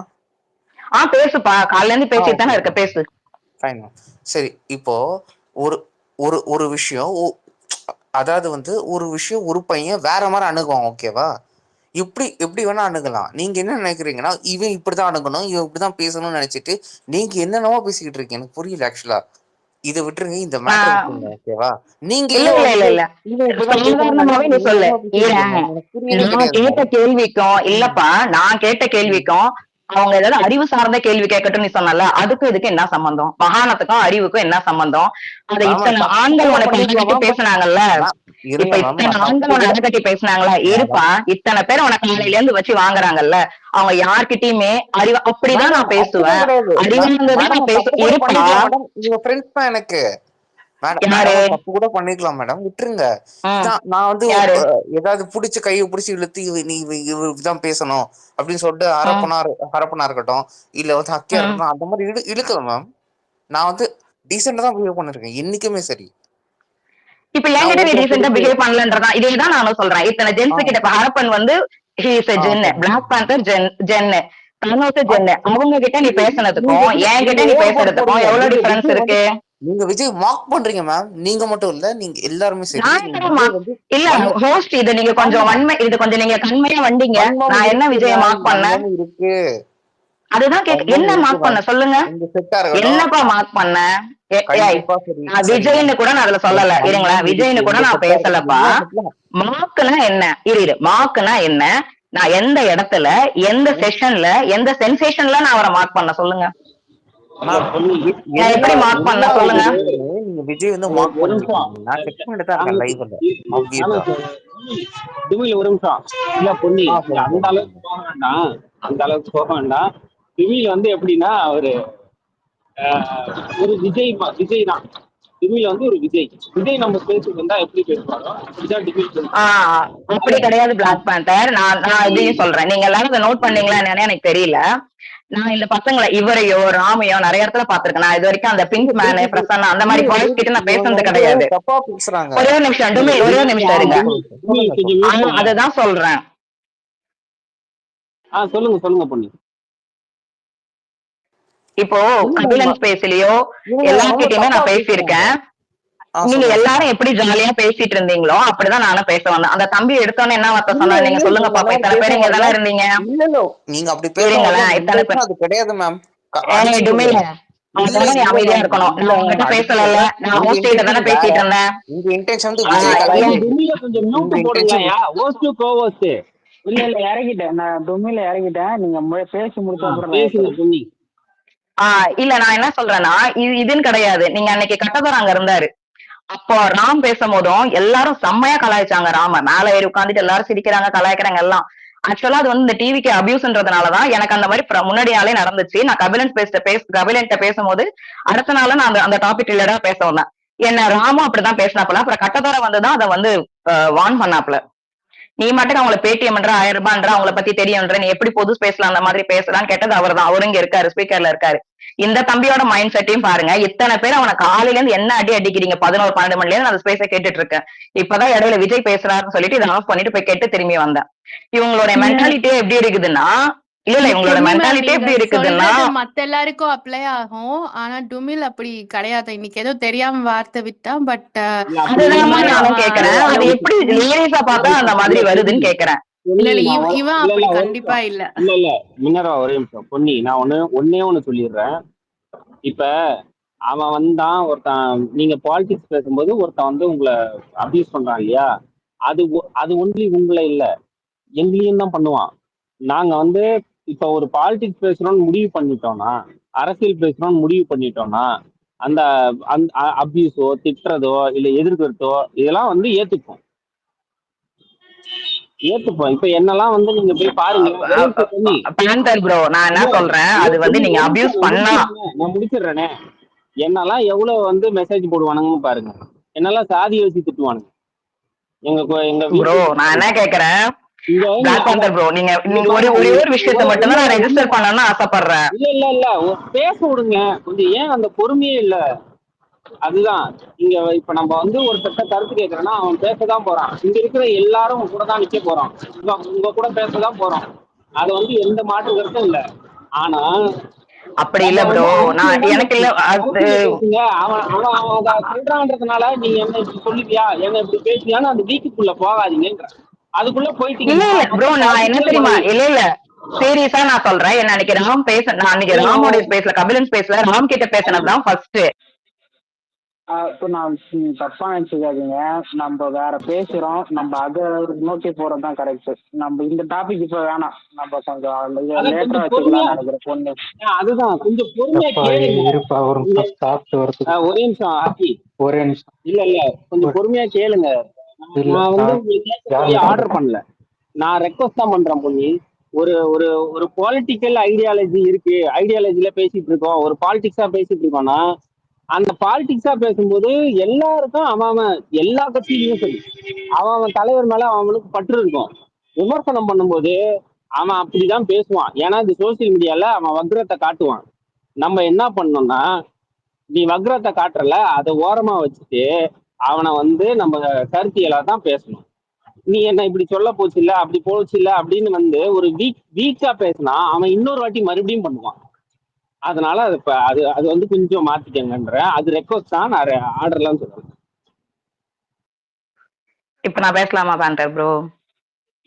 [SPEAKER 7] பேசுப்பா, காலையில இருந்து பேசிட்டு தானே இருக்க, பேசு.
[SPEAKER 1] சரி, இப்போ ஒரு ஒரு ஒரு விஷயம், அதாவது வந்து ஒரு விஷயம் ஒரு பையன் வேற மாதிரி அணுகுவான், ஓகேவா? எப்படி வேணா அணுகலாம். நீங்க என்ன நினைக்கிறீங்கன்னா இவன் இப்படிதான் அணுகணும், இவன் இப்படிதான் பேசணும்னு நினைச்சிட்டு நீங்க என்னென்னவோ பேசிக்கிட்டு இருக்கீங்க. எனக்கு புரியல ஆக்சுவலா. இதை விட்டுருங்க, இந்த மேட்டர் விட்டுருங்க. ஓகேவா? நீங்க
[SPEAKER 7] இல்ல
[SPEAKER 1] ஏதோ
[SPEAKER 7] இல்ல இல்ல
[SPEAKER 1] வந்துட்டு
[SPEAKER 7] இல்ல
[SPEAKER 1] இவன் இப்படிதான் பேசணும்னு
[SPEAKER 7] சாதாரணமாவே நீ சொல்லு.
[SPEAKER 1] எனக்கு புரியவே
[SPEAKER 7] நான்
[SPEAKER 1] கிடையாது.
[SPEAKER 7] கேட்ட கேள்விக்கும் இல்லப்பா, நான் கேட்ட கேள்விக்கும் அவங்க ஏதாவது அறிவு சார்ந்த கேள்வி கேட்கட்டும் நீ சொன்னல, அதுக்கும் இதுக்கு என்ன சம்பந்தம்? மகானத்துக்கும் அறிவுக்கும் என்ன சம்பந்தம்? அதை இத்தனை ஆண்கள் உனக்கு அடக்கட்டி பேசினாங்கல்ல, இப்ப இத்தனை ஆண்கள் உனக்கு அடக்கட்டி பேசினாங்களா, இருப்பா இத்தனை பேர் உனக்கு காலையில இருந்து வச்சு வாங்குறாங்கல்ல, அவங்க யார்கிட்டயுமே அறிவு அப்படிதான் நான் பேசுவேன், அறிவு இருந்ததான் நான் பேசுவேன். இருப்பா
[SPEAKER 1] எனக்கு தப்பு கூட பண்ணிக்கலாம் மேடம், விட்டுருங்க.
[SPEAKER 7] ம்,
[SPEAKER 1] நான் வந்து
[SPEAKER 7] யாரு
[SPEAKER 1] ஏதாவது புடிச்சு கையை புடிச்சு இழுத்து நீ இவருதான் பேசணும் அப்படின்னு சொல்லிட்டு ஹரப்பனா இருக்கட்டும், இல்ல வந்து ஹக்கியா இருக்கட்டும், அந்த மாதிரி இழுக்கல மேம். நான் வந்து டீசெண்டா தான் பிஹேவ் பண்ணிருக்கேன் என்னைக்குமே சரி.
[SPEAKER 7] இப்ப என்கிட்ட நீ டீசெண்டா பிஹேவ் பண்ணலன்றதான் இதேதான் நானும் சொல்றேன். இத்தனை ஜென்ஸ் கிட்ட இப்ப ஹரப்பன் வந்து ஜென்னு, பிளாக் பேந்தர் ஜென்னு, தனோஸ் ஜென்னு, அவங்க கிட்ட நீ பேசுனதுக்கும் என்கிட்ட நீ பேசுறதுக்கும் எவ்வளவு டிஃபரன்ஸ் இருக்கு?
[SPEAKER 1] நீங்க விஜய் மார்க் பண்றீங்க மேம். நீங்க மட்டும் இல்ல, நீங்க எல்லாருமே சரி.
[SPEAKER 7] இல்ல ஹோஸ்ட், இது நீங்க கொஞ்சம் வன்மை, இது கொஞ்சம் நீங்க கண்மையா வந்தீங்க. நான் என்ன விஜய் மார்க் பண்ணேன்
[SPEAKER 1] இருக்கு,
[SPEAKER 7] அதுதான் கேக்க. என்ன மார்க் பண்ண சொல்லுங்க, என்னப்பா மார்க் பண்ண? விஜய்னு கூட நான் அதுல சொல்லல, இருங்களா, விஜய்னு கூட நான் பேசலப்பா. மார்க்னா என்ன? இரு, மார்க்னா என்ன? நான் எந்த இடத்துல, எந்த செஷன்ல, எந்த சென்சேஷன்ல நான் அவரை மார்க் பண்ண சொல்லுங்க, எப்படி மார்க் பண்ண சொல்லுங்க.
[SPEAKER 1] நீங்க விஜய் வந்து மார்க் பண்ணிருக்கீங்க, செக் பண்ணிட்டு தான் இருக்கேன் லைவ்ல.
[SPEAKER 5] டிமில் ஒரு நிமிஷம் இல்ல பொன்னி, அந்த அளவுக்கு போக வேண்டாம், அந்த அளவுக்கு போக வேண்டாம். டிமில் வந்து எப்படின்னா அவரு ஒரு விஜய் தான். டிமில் வந்து ஒரு விஜய் நம்ம பேசிட்டு இருந்தா எப்படி பேசுவாரோ அப்படிதான் டிமில்.
[SPEAKER 7] அப்படி கிடையாது பிளாக் பேந்தர். நான் இதையும் சொல்றேன், நீங்க எல்லாரும் இதை நோட் பண்ணீங்களா என்னன்னு எனக்கு தெரியல. நான் இந்த பசங்களை இவரையோ ராமையோ நிறைய இடத்துல பாத்திருக்கேன். நான் இது வரைக்கும் அந்த பிங்க் மேனு பிரசன்னா அந்த மாதிரி பாய்ஸ் கிட்ட நான் பேசுனது கிடையாது. ஒரே ஒரு நிமிஷம் டுமில், ஒரே ஒரு நிமிஷம் இருங்க, அதுதான் சொல்றேன்.
[SPEAKER 5] சொல்லுங்க பொண்ணு.
[SPEAKER 7] இப்போ கபிலன் ஸ்பேஸ்லயோ எல்லார்கிட்டயுமே நான் பேசியிருக்கேன். நீங்க எல்லாரும் எப்படி ஜாலியா பேசிட்டு இருந்தீங்களோ அப்படிதான் நானும் பேச வந்தேன். அந்த தம்பி எடுத்தோன்னு என்ன வார்த்தை சொன்னா நீங்க சொல்லுங்க பாப்பா. இத்தனை பேர் இங்க தானே இருந்தீங்க,
[SPEAKER 1] நீங்க அப்படி பேசுறீங்களா? இத்தனை பேர் அது கிடையாது மேம்.
[SPEAKER 7] டுமில் நீ அமைதியா இருக்கணும். நான் உங்ககிட்ட பேசல, நான் ஹோஸ்ட் கிட்ட தானே பேசிட்டு இருந்தேன்.
[SPEAKER 1] உங்க இன்டென்ஷன் வந்து
[SPEAKER 5] கொஞ்சம் மியூட் போடுங்கயா, ஹோஸ்ட் கோ ஹோஸ்ட்.
[SPEAKER 2] இல்ல இறங்கிட்டேன், நான் டொமில இறங்கிட்டேன். நீங்க பேசி முடிச்ச அப்புறம்
[SPEAKER 7] இல்ல நான் என்ன சொல்றேன்னா, இதுன்னு கிடையாது. நீங்க அன்னைக்கு கட்டதர் அங்க இருந்தாரு, அப்போ ராம் பேசும்போதும் எல்லாரும் செம்மையா கலாய்ச்சாங்க. ராம மேல ஏறி உட்காந்துட்டு எல்லாரும் சிரிக்கிறாங்க, கலாய்க்கிறாங்க எல்லாம். ஆக்சுவலா அது வந்து இந்த டிவிக்கு அபியூஸ்ன்றதுனாலதான் எனக்கு அந்த மாதிரி முன்னாடி நாளே நடந்துச்சு. நான் கபிலன் பேசும்போது அடுத்த நாள் நான் அந்த டாபிக் ரிலேட்டா பேச வந்தேன். என்ன ராமும் அப்படிதான் பேசினாப்புல. அப்புறம் கட்டதோர வந்துதான் அதை வந்து வார்ன் பண்ணாப்புல. நீ மட்டும் அவங்களை பேடிஎம் 1000 ரூபாய்ன்ற, அவங்களை பத்தி தெரியும்ன்ற, நீ எப்படி பொது ஸ்பேஸ்ல அந்த மாதிரி பேசலான்னு கேட்டது அவர் தான். அவரு இங்க இருக்காரு, ஸ்பீக்கர்ல இருக்காரு. இந்த தம்பியோட மைண்ட் செட்டையும் பாருங்க. இத்தனை பேர் அவனை காலையில இருந்து என்ன அடிக்கிறீங்க, 11-12 மணில இருந்து அந்த ஸ்பேஸை கேட்டுட்டு இருக்கேன். இப்பதான் இடையில விஜய் பேசுறாருன்னு சொல்லிட்டு இதை ஆஃப் பண்ணிட்டு போய் கேட்டு திரும்பி வந்தேன். இவங்களோட மென்டாலிட்டியே எப்படி இருக்குதுன்னா, இல்ல இவங்களோட மென்டாலிட்டி எப்படி இருக்குதுன்னா,
[SPEAKER 9] மத்த எல்லாருக்கும் அப்ளை ஆகும். ஆனா டுமில் அப்படி கிடையாது. இன்னைக்கு ஏதோ தெரியாம வார்த்தை விட்டா, பட்
[SPEAKER 7] அதுதான் நானும் கேக்குறேன். அது எப்படி லேடிஸா பார்த்தா அந்த மாதிரி வருதுன்னு கேக்குறேன்.
[SPEAKER 9] இவன் அப்படி கண்டிப்பா இல்ல.
[SPEAKER 5] இல்ல மின்னரா ஒரே நிமிஷம் பொன்னி, நான் ஒன்னே ஒண்ணு சொல்லிடுறேன். இப்ப அவன் வந்தான் ஒருத்தன், நீங்க பாலிடிக்ஸ் பேசும்போது ஒருத்தன் வந்து உங்களை அபியூஸ் பண்றான் இல்லையா, அது ஒன்லி உங்களை இல்ல, எங்களையும் தான் பண்ணுவான். நாங்க வந்து இப்ப ஒரு பாலிடிக்ஸ் பேசுறோம்னு முடிவு பண்ணிட்டோம்னா, அரசியல் பேசுறோம்னு முடிவு பண்ணிட்டோம்னா, அந்த அபியூஸோ திட்டுறதோ இல்ல எதிர்க்கிறதோ இதெல்லாம் வந்து ஏத்துப்போம். இப்ப என்னெல்லாம் வந்து நீங்க போய் பாருங்க.
[SPEAKER 7] ப்ரோ நான் என்ன சொல்றேன், அது வந்து நீங்க அபியூஸ் பண்ணா,
[SPEAKER 5] நான் முடிச்சிடுறேனே, என்னெல்லாம் எவ்வளவு வந்து மெசேஜ் போடுவானுங்கன்னு பாருங்க. என்னெல்லாம் சாதி யோசி திட்டுவானுங்க. எங்க
[SPEAKER 7] ப்ரோ நான் என்ன கேக்குறேன், பிளாக் பேந்தர் ப்ரோ, நீங்க ஒரே ஒரு விஷயத்தை மட்டும் தான் நான் ரெஜிஸ்டர் பண்ணணும்னு ஆசைப்படுறேன்.
[SPEAKER 5] இல்ல பேச விடுங்க கொஞ்சம். ஏன் அந்த பொறுமையே இல்ல? அதுதான் இங்க இப்ப நம்ம வந்து ஒரு கருத்து கேட்கறேன்னா அவன் பேசதான் போறான். இங்க இருக்கிற எல்லாரும் கூட தான் நிக்க போறோம், உங்க கூட பேசதான் போறோம். அது வந்து எந்த மாற்று கருத்தும் இல்ல. ஆனா
[SPEAKER 7] அப்படி இல்ல ப்ரோ, நான் எனக்கு இல்ல
[SPEAKER 5] அவன் சொல்றான்றதுனால நீங்க என்ன இப்படி சொல்லுவியா, என்ன இப்படி பேசுவியான்னு அந்த வீக்குக்குள்ள போகாதீங்கன்ற. அதுக்குள்ள போயிட்டீங்க.
[SPEAKER 7] இல்ல இல்ல
[SPEAKER 5] நான்
[SPEAKER 7] ப்ரோ,
[SPEAKER 5] வந்து
[SPEAKER 7] நான் என்ன
[SPEAKER 5] political
[SPEAKER 7] தெரியுமா,
[SPEAKER 5] முறை.
[SPEAKER 7] இல்ல இல்ல சீரியஸா நான் சொல்றேன். என்ன அன்னைக்கு ராம் நான் அன்னைக்கு ராமோட ஸ்பேஸ்ல, கபிலன் ஸ்பேஸ்ல ராம் கிட்ட பேசினதுதான் ஃபர்ஸ்ட்.
[SPEAKER 2] இப்போ நான் தப்பா நினைச்சுக்காதீங்க, நம்ம வேற பேசுறோம், நம்ம அதை நோக்கி போறதுதான் கரெக்ட். நம்ம இந்த டாபிக் இப்ப வேணாம், நம்ம கொஞ்சம் லேட்டரா வச்சுக்கலாம் நினைக்கிறேன் பொண்ணு.
[SPEAKER 5] அதுதான் கொஞ்சம் பொறுமையா கேளுங்க.
[SPEAKER 8] இருப்பா ஒரு நிமிஷம் சாப்பிட்டு வரதுக்கு.
[SPEAKER 5] ஒரே நிமிஷம் ஆக்கி,
[SPEAKER 8] ஒரே நிமிஷம்.
[SPEAKER 5] இல்ல கொஞ்சம் பொறுமையா கேளுங்க. நான் வந்து ஆர்டர் பண்ணல, நான் ரெக்வஸ்ட் தான் பண்றேன் பொண்ணி. ஒரு ஒரு ஒரு பொலிட்டிக்கல் ஐடியாலஜி இருக்கு, ஐடியாலஜில பேசிட்டு இருக்கோம், ஒரு பாலிடிக்ஸா பேசிட்டு இருக்கோம்னா அந்த பாலிடிக்ஸா பேசும்போது எல்லாருக்கும் அவன் எல்லா கட்சியிலையும் சரி அவன் தலைவர் மேல அவனுக்கு பற்று இருக்கும். விமர்சனம் பண்ணும்போது அவன் அப்படிதான் பேசுவான். ஏன்னா இது சோசியல் மீடியால அவன் வக்ரத்தை காட்டுவான். நம்ம என்ன பண்ணோம்னா, நீ வக்ரத்தை காட்டுறல, அதை ஓரமா வச்சுட்டு அவனை வந்து நம்ம கருத்தியலா தான் பேசணும். நீ என்ன இப்படி சொல்ல போச்சு இல்ல, அப்படி போச்சு இல்ல அப்படின்னு வந்து ஒரு வீக்கா பேசினா அவன் இன்னொரு வாட்டி மறுபடியும் பண்ணுவான். அதனால அது அது வந்து கொஞ்சம் மாத்திக்கங்கன்ற, அது ரெக்வஸ்ட் தான், நான் ஆர்டர்லாம் சொல்றேன்.
[SPEAKER 7] இப்ப நான் பேசலாமா பேண்டர் ப்ரோ?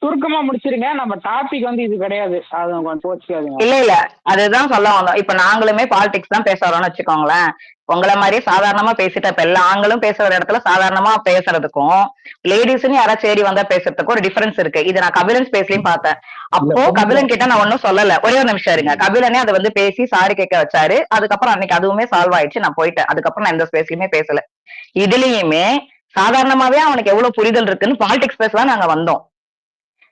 [SPEAKER 2] சுருக்கமா முடிச்சிருங்க, நம்ம டாபிக் வந்து இது கிடையாது, அது கொஞ்சம் போச்சுக்காதீங்க.
[SPEAKER 7] இல்ல இல்ல அதுதான் சொல்ல வந்தோம். இப்ப நாங்களுமே பாலிடிக்ஸ் தான் பேச வரோம்னு வச்சுக்கோங்களேன். உங்களை மாதிரி சாதாரணமா பேசிட்டு இப்ப எல்லா ஆண்களும் பேசுற இடத்துல சாதாரணமா பேசுறதுக்கும் லேடிஸ்ன்னு யாராச்சும் ஏறி வந்தா பேசுறதுக்கும் ஒரு டிஃபரன்ஸ் இருக்கு. இது நான் கபிலன் ஸ்பேஸ்லயும் பார்த்தேன். அப்போ கபிலன் கிட்ட நான் ஒன்னும் சொல்லல, ஒரே ஒரு நிமிஷம் இருங்க. கபிலனே அதை வந்து பேசி சாரி கேட்க வச்சாரு. அதுக்கப்புறம் அன்னைக்கு அதுவுமே சால்வ் ஆயிடுச்சு, நான் போயிட்டேன். அதுக்கப்புறம் நான் எந்த ஸ்பேஸ்லயுமே பேசல. இதுலயுமே சாதாரணமாவே அவனுக்கு எவ்வளவு புரிதல் இருக்குன்னு பாலிடிக்ஸ் பேசலாம் நாங்க வந்தோம்.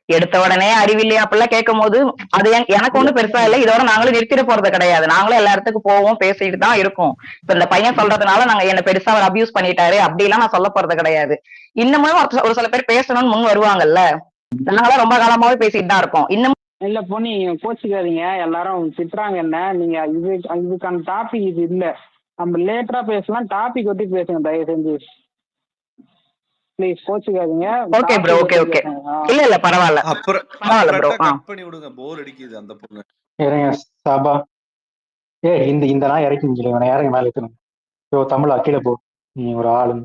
[SPEAKER 7] எடுத்த உடனே அறிவில்லையா அப்படிலாம் கேட்கும் போது அது எனக்கு ஒண்ணும் பெருசா இல்லை. இதோட நாங்களும் நிறுத்திட போறது கிடையாது, நாங்களும் எல்லா இடத்துக்கும் போவோம், பேசிட்டு தான் இருக்கோம். இப்ப இந்த பையன் சொல்றதுனால நாங்க என்ன பெருசா அவர் அபியூஸ் பண்ணிட்டாரு அப்படிலாம் நான் சொல்ல போறது கிடையாது. இன்னமும் ஒரு சில பேர் பேசணும்னு முன் வருவாங்கல்ல, நாங்களாம் ரொம்ப காலமாவே பேசிட்டு தான் இருக்கோம். இன்னமும்
[SPEAKER 2] இல்ல பொண்ணு, கோச்சிக்காதீங்க, எல்லாரும் திட்டுறாங்க என்ன. நீங்க இதுக்கான டாபிக் இது இல்ல, நம்ம லேட்டரா பேசலாம். டாபிக் ஒட்டி பேசுங்க தயவு செஞ்சு, ப்ளீஸ் கோச்சிக்காதீங்க.
[SPEAKER 7] Okay bro, okay okay. இல்ல இல்ல பரவாயில்ல பரவாயில்ல ப்ரோ.
[SPEAKER 10] கட் பண்ணி விடுங்க, போர் அடிக்குது அந்த பொண்ணு.
[SPEAKER 8] இறங்க சாபா. இந்த நான் இறக்கி முடியல, இறங்க மேல இருக்கணும். தமிழா கீழே போ, நீ ஒரு ஆளு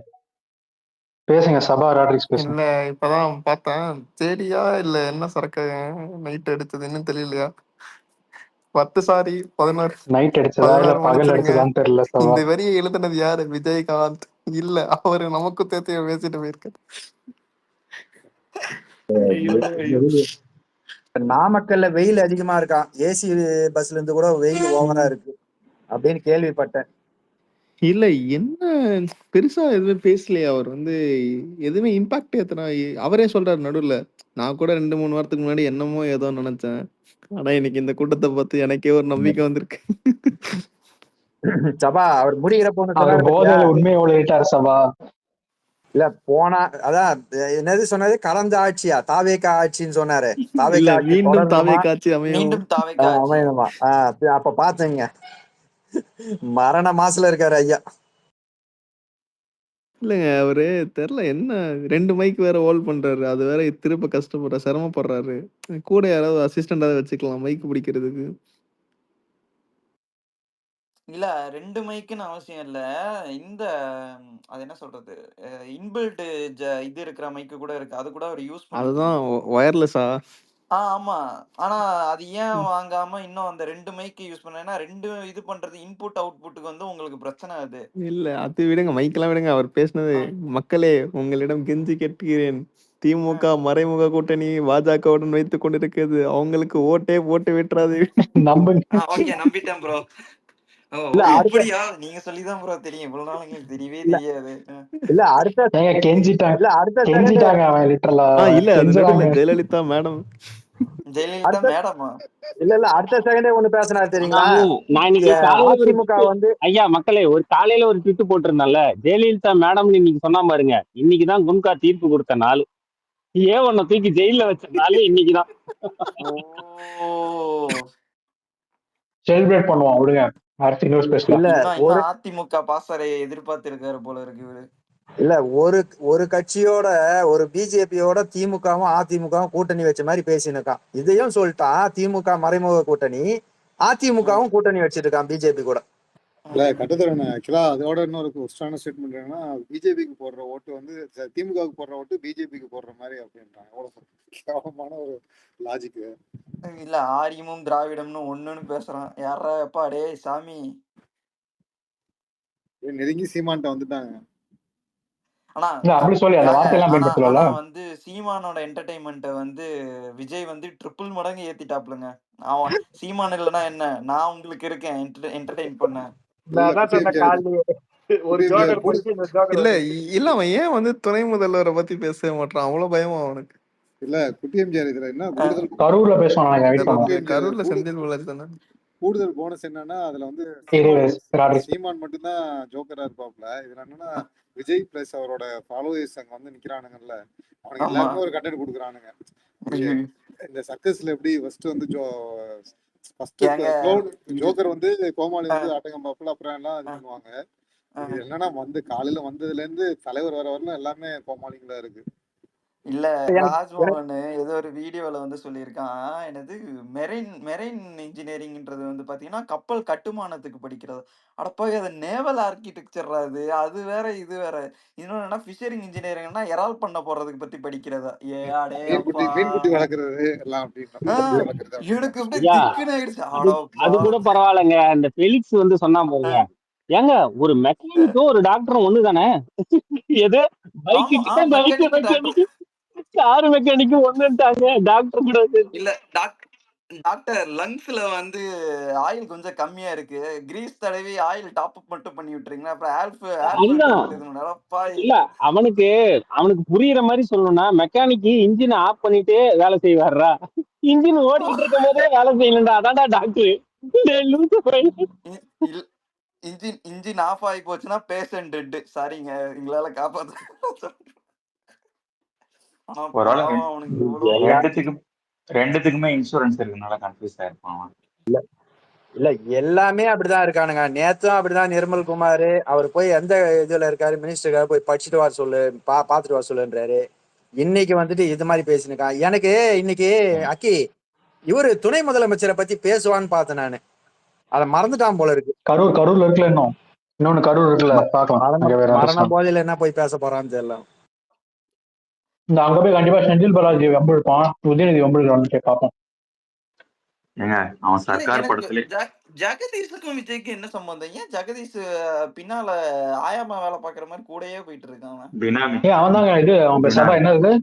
[SPEAKER 8] பேசுங்க. சபா ராட்ரிக்ஸ் பேசுங்க.
[SPEAKER 6] இல்ல இப்பதான் பார்த்தேன். சரியா இல்ல என்ன சரக்கு நைட் அடிச்சதுன்னு தெரியலையா? 10 சாரி 11
[SPEAKER 8] நைட் அடிச்சதா இல்ல பகல் அடிச்சதான்னு தெரியல.
[SPEAKER 6] இந்த வரியை எழுதுனது யாரு? விஜயகாந்த் இல்ல, அவரு நமக்கும் தேத்தைய பேசிட்டு போயிருக்காரு.
[SPEAKER 4] நாமக்கல்ல வெயில் அதிகமா இருக்கான், ஏசி பஸ்ல இருந்து கூட வெயில் ஓவரா இருக்கு அப்படின்னு கேள்விப்பட்டேன்.
[SPEAKER 6] இல்ல என்ன பெருசா எதுவுமே பேசலையா அவர் வந்து, எதுவுமே இம்பாக்ட் ஏத்தனா அவரே சொல்றாரு நடுவுல. நான் கூட 2-3 வாரத்துக்கு முன்னாடி என்னமோ ஏதோ நினைச்சேன், ஆனா இன்னைக்கு இந்த கூட்டத்தை பார்த்து எனக்கே ஒரு நம்பிக்கை வந்திருக்கு.
[SPEAKER 4] சபா அவர் முடிகிற
[SPEAKER 8] போதையில உண்மையை உழைத்தார் சபா.
[SPEAKER 4] இல்ல போனா அதான் என்னது சொன்னது, கலந்த ஆட்சியா தாவேக்கா ஆட்சின்னு சொன்னாரு. தாவேக்கா ஆட்சி
[SPEAKER 6] மீண்டும் தாவேக்கா ஆட்சி
[SPEAKER 4] அமையணுமா? அப்ப பாத்துங்க, மரண மாசுல இருக்காரு ஐயா.
[SPEAKER 6] இல்லங்க அவரு தெரியல என்ன 2 மைக் வேற ஹோல்ட் பண்றாரு, அது வேற திருப்ப கஷ்டப்படுற சிரமப்படுறாரு. கூட யாராவது அசிஸ்டண்டாவது வச்சுக்கலாம் மைக் பிடிக்கிறதுக்கு.
[SPEAKER 11] இல்ல 2 மைக்குன்னு அவசியம் இல்ல. இந்த அது என்ன சொல்றது, இன்பில்ட் இது இருக்கிற மைக்கு கூட இருக்கு, அது கூட அவர் யூஸ் பண்ணி.
[SPEAKER 6] அதுதான் வயர்லெஸ்ஸா?
[SPEAKER 11] ஆமா. ஆனா அது ஏன் வாங்காம இன்னும் அந்த 2 மைக் யூஸ் பண்ணேன்னா 2 இது பண்றது இன்புட் அவுட்புட்டுக்கு வந்து உங்களுக்கு பிரச்சனை அது.
[SPEAKER 6] இல்ல அது விடுங்க, மைக்கெல்லாம் விடுங்க. அவர் பேசினது, மக்களே உங்களிடம் கெஞ்சி கேட்கிறேன், திமுக மறைமுக கூட்டணி பாஜகவுடன் வைத்துக் கொண்டிருக்கிறது, அவங்களுக்கு ஓட்டே போட்டு விட்டுறாது.
[SPEAKER 11] நம்பிட்டேன் ப்ரோ. அப்படியா? நீங்க சொல்லிதான் ப்ரோ தெரியும், இவ்வளவு நாள் எங்களுக்கு தெரியவே தெரியாது.
[SPEAKER 4] இல்ல அடுத்த
[SPEAKER 8] கெஞ்சிட்டாங்க அவன் லிட்டரலா.
[SPEAKER 6] இல்ல அது ஜெயலலிதா மேடம்.
[SPEAKER 11] ஜெயலலிதா மேடமா?
[SPEAKER 4] இல்ல அடுத்த செகண்டே ஒண்ணு பேசினாரு தெரியுங்களா?
[SPEAKER 5] நான் இன்னைக்கு அதிமுக வந்து ஐயா மக்களே ஒரு காலையில ஒரு ட்விட் போட்டிருந்தேன்ல, ஜெயலலிதா மேடம்னு இன்னைக்கு சொன்னா பாருங்க, இன்னைக்குதான் கும்கா தீர்ப்பு கொடுத்த நாள், ஒன்ன தூக்கி ஜெயில வச்ச நாள் இன்னைக்குதான்.
[SPEAKER 8] செலிப்ரேட் பண்ணுவோம் விடுங்க.
[SPEAKER 11] அதிமுக பாசறை எதிர்பார்த்திருக்காரு போல இருக்கு இவரு.
[SPEAKER 4] இல்ல ஒரு கட்சியோட, ஒரு பிஜேபியோட திமுகவும் அதிமுகவும் கூட்டணி வச்ச மாதிரி பேசினுக்கான். இதையும் சொல்லிட்டான், திமுக மறைமுக கூட்டணி, அதிமுகவும் கூட்டணி வச்சிருக்கான் பிஜேபி கூட.
[SPEAKER 12] இல்ல கட்டத்தட்ட ஆக்சுவலா அதோட இன்னொரு ஒஸ்டான ஸ்டேட்மெண்ட் என்னன்னா பிஜேபிக்கு போடுற ஓட்டு வந்து திமுகவுக்கு போடுற ஓட்டு பிஜேபிக்கு போடுற மாதிரி அப்படின்றாங்க. எவ்வளவு கேவலமான ஒரு லாஜிக்.
[SPEAKER 11] இல்ல ஆரியமும் திராவிடம்னு ஒண்ணுன்னு பேசுறான். யாரா எப்பா டேய் சாமி.
[SPEAKER 12] நெருங்கி சீமான்ட்ட வந்துட்டாங்க.
[SPEAKER 11] ஆனா
[SPEAKER 8] அப்படி சொல்லி அந்த வார்த்தையெல்லாம்
[SPEAKER 11] ஆனா
[SPEAKER 8] பயன்படுத்தல.
[SPEAKER 11] வந்து சீமானோட என்டர்டைன்மெண்ட்டை வந்து விஜய் வந்து ட்ரிபிள் மடங்கு ஏத்திட்டாப்லுங்க. அவன் சீமான் இல்லைன்னா என்ன, நான் உங்களுக்கு இருக்கேன் என்டர்டைன் பண்ண.
[SPEAKER 13] இல்ல அவன் ஏன் வந்து துணை முதல்வரை பத்தி பேசவே மாட்டான்? அவ்வளவு பயமா அவனுக்கு?
[SPEAKER 12] இல்ல குட்டி எம்ஜிஆர் இதுல என்ன கூடுதல்
[SPEAKER 8] கரூர்ல பேசுவாங்க.
[SPEAKER 13] கரூர்ல செந்தில் பாலாஜி தானே.
[SPEAKER 12] கூடுதல் போனஸ் என்னன்னா அதுல வந்து சீமான் மட்டும்தான் ஜோக்கரா இருப்பாப்ல. இதுல என்னன்னா விஜய் பிளஸ் அவரோட ஃபாலோவர்ஸ் அங்க வந்து நிக்கிறானுங்கல்ல, அவனுக்கு எல்லாருமே ஒரு கண்டென்ட் கொடுக்குறானுங்க. இந்த சர்க்கஸ்ல எப்படி ஃபர்ஸ்ட் வந்து ஜோக்கர் வந்து கோமாளி வந்து ஆட்டகம் பாப்புல அப்புறம் எல்லாம் இது பண்ணுவாங்க. இது என்னன்னா வந்து காலையில வந்ததுல இருந்து தலைவர் வர வரலாம் எல்லாமே கோமாளிங்களா இருக்கு.
[SPEAKER 11] இல்ல ராஜ்மோகன் ஏதோ ஒரு வீடியோல வந்து சொல்லியிருக்கான், என்னது மெரைன் இன்ஜினியரிங்ன்றது வந்து பாத்தீங்கன்னா கப்பல் கட்டுமானத்துக்கு படிக்கிறது. அடப்பாவி அது நேவல் ஆர்கிடெக்சர்ரா அது வேற இது வேற. இன்னொன்னு என்ன ஃபிஷரிங் இன்ஜினியரிங்னா எறால் பண்ண போறதுக்கு பத்தி படிக்கிறதா. அடே அப்பா
[SPEAKER 12] மீன் குட்டி வளர்க்கறது எல்லாம் அப்படின்னு
[SPEAKER 11] எனக்கு அப்படியே திக்குன்னு ஆயிடுச்சு.
[SPEAKER 5] அது கூட பரவாயில்லைங்க. இந்த பெலிக்ஸ் வந்து சொன்னா பாருங்க, ஏங்க ஒரு மெக்கானிக்கும் ஒரு டாக்டரும் ஒண்ணுதானே? எது பைக்கு கார் மெக்கானிக்கும் ஒண்ணுட்டாங்க, டாக்டர் கூட
[SPEAKER 11] இல்ல டாக்டர் லங்ஸ்ல வந்து ஆயில் கொஞ்சம் கம்மியா இருக்கு, கிரீஸ் தடவி ஆயில் டாப் அப் மட்டும் பண்ணி விட்டுறீங்க. அப்புறம்
[SPEAKER 5] இல்ல அவனுக்கு புரியுற மாதிரி சொல்லணும்னா மெக்கானிக் இன்ஜின் ஆஃப் பண்ணிட்டு வேலை செய்வாரா, இன்ஜின் ஓடிட்டு இருக்கும் போதே வேலை செய்யணும்டா, அதான்டா டாக்டர்.
[SPEAKER 11] இன்ஜின் ஆஃப் ஆகி போச்சுன்னா பேஷண்ட் டெட், சாரிங்க எங்களால காப்பாத்த.
[SPEAKER 14] ரெண்டுத்துக்குமே இன்சூரன்ஸ் இருக்குனால கன்ஃபியூஸ் ஆயிருப்பான்.
[SPEAKER 4] இல்ல எல்லாமே அப்படிதான் இருக்கானுங்க. நேத்தும் அப்படிதான் நிர்மல் குமார் அவர் போய் எந்த இதுல இருக்காரு மினிஸ்டருக்காக போய் படிச்சுட்டு வர சொல்லு, பாத்துட்டு வர சொல்லுன்றாரு. இன்னைக்கு வந்துட்டு இது மாதிரி பேசினுக்கான். எனக்கு இன்னைக்கு அக்கி இவரு துணை முதலமைச்சரை பத்தி பேசுவான்னு பார்த்தேன் நானு, அதை மறந்துட்டான் போல இருக்கு.
[SPEAKER 8] கரூர்ல இருக்குல்ல, இன்னொன்னு கரூர் இருக்குல்ல,
[SPEAKER 4] மரண போதையில என்ன போய் பேச போறான்னு தெரியல.
[SPEAKER 8] இந்த அங்க போய் கண்டிப்பா செந்தில் பாலாஜி வம்பு இருப்பான், உதயநிதி வம்பு இருக்கான்னு பார்ப்போம்.
[SPEAKER 14] அவன் சர்க்கார் படத்துல
[SPEAKER 11] ஜெகதீஷுக்கும் விஜய்க்கு என்ன சம்பந்தம்? ஏன் ஜெகதீஷ் பின்னால ஆயாமா வேலை பாக்குற மாதிரி கூடயே போயிட்டு இருக்கான்?
[SPEAKER 8] அவன் தாங்க இது அவன் சபா என்னது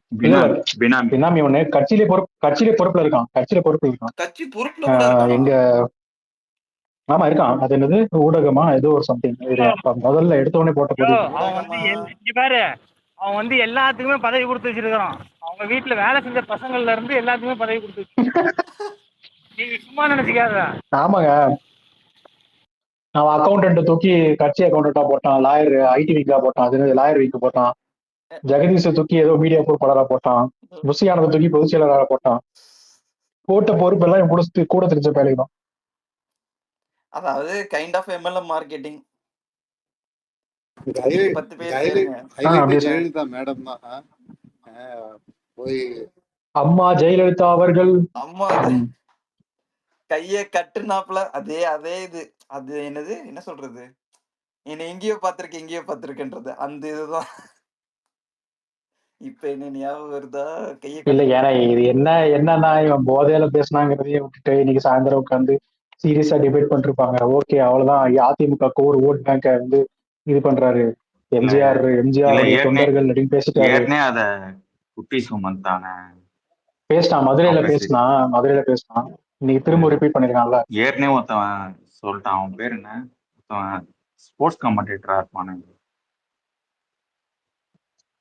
[SPEAKER 8] பினாமி ஒண்ணு கட்சியிலே பொறுப்புல இருக்கான்.
[SPEAKER 11] கட்சி பொறுப்புல
[SPEAKER 8] எங்க ஆமா இருக்கான். அது என்னது ஊடகமா ஏதோ ஒரு சம்திங் முதல்ல எடுத்த உடனே போட்ட போது
[SPEAKER 2] பாரு, அவன் வந்து எல்லாத்துக்குமே பதவி கொடுத்து வச்சிருக்கான். அவங்க வீட்டுல வேலை செஞ்ச பசங்கள்ல இருந்து எல்லாத்துக்குமே பதவி கொடுத்து நீங்க சும்மா நினைச்சுக்காத.
[SPEAKER 8] ஆமாங்க, அவன் அக்கௌண்டன்ட் தூக்கி கட்சி அக்கௌண்டன்டா போட்டான், லாயர் ஐடி வீக்கா போட்டான், அது லாயர் வீக்கு போட்டான். ஜெகதீஷை தூக்கி ஏதோ மீடியா பொறுப்பாளரா போட்டான், முசியானதை தூக்கி பொதுச் செயலராக போட்டான். போட்ட பொறுப்பு எல்லாம் கூட தெரிஞ்ச வேலைக்கு தான்.
[SPEAKER 11] அதாவது kind of MLM marketing.
[SPEAKER 12] Jayalalithaa madam தான் போய்
[SPEAKER 8] அம்மா ஜெயலலிதா அவர்கள்
[SPEAKER 11] அம்மா கைய கட்டுனாப்ல அதே இது அது என்னது என்ன சொல்றது, என்ன எங்கேயோ பாத்திருக்கேன்றது அந்த இதுதான். இப்ப என்ன ஞாபகம் வருதா? கைய
[SPEAKER 8] இல்ல ஏன்னா இது என்னன்னா இவன் போதையில பேசினாங்கிறதையே விட்டுட்டு இன்னைக்கு சாயந்தரம் உட்காந்து சீரியஸா டிபேட் பண்ணிருப்பாங்க. ஓகே அவ்வளவுதான், அதிமுக ஒரு ஓட் பேங்க வந்து இது பண்றாரு, எம்ஜிஆர் தொண்டர்கள் அப்படின்னு பேசிட்டாரு.
[SPEAKER 14] அத குட்டி சுமன் தானே
[SPEAKER 8] பேசினான், மதுரையில பேசினான். இன்னைக்கு திரும்ப ரிப்பீட் பண்ணிருக்கான்ல.
[SPEAKER 14] ஏற்கனவே ஒருத்தவன் சொல்லிட்டான், அவன் பேர் என்ன, ஸ்போர்ட்ஸ் கமெண்டேட்டரா இருப்பானு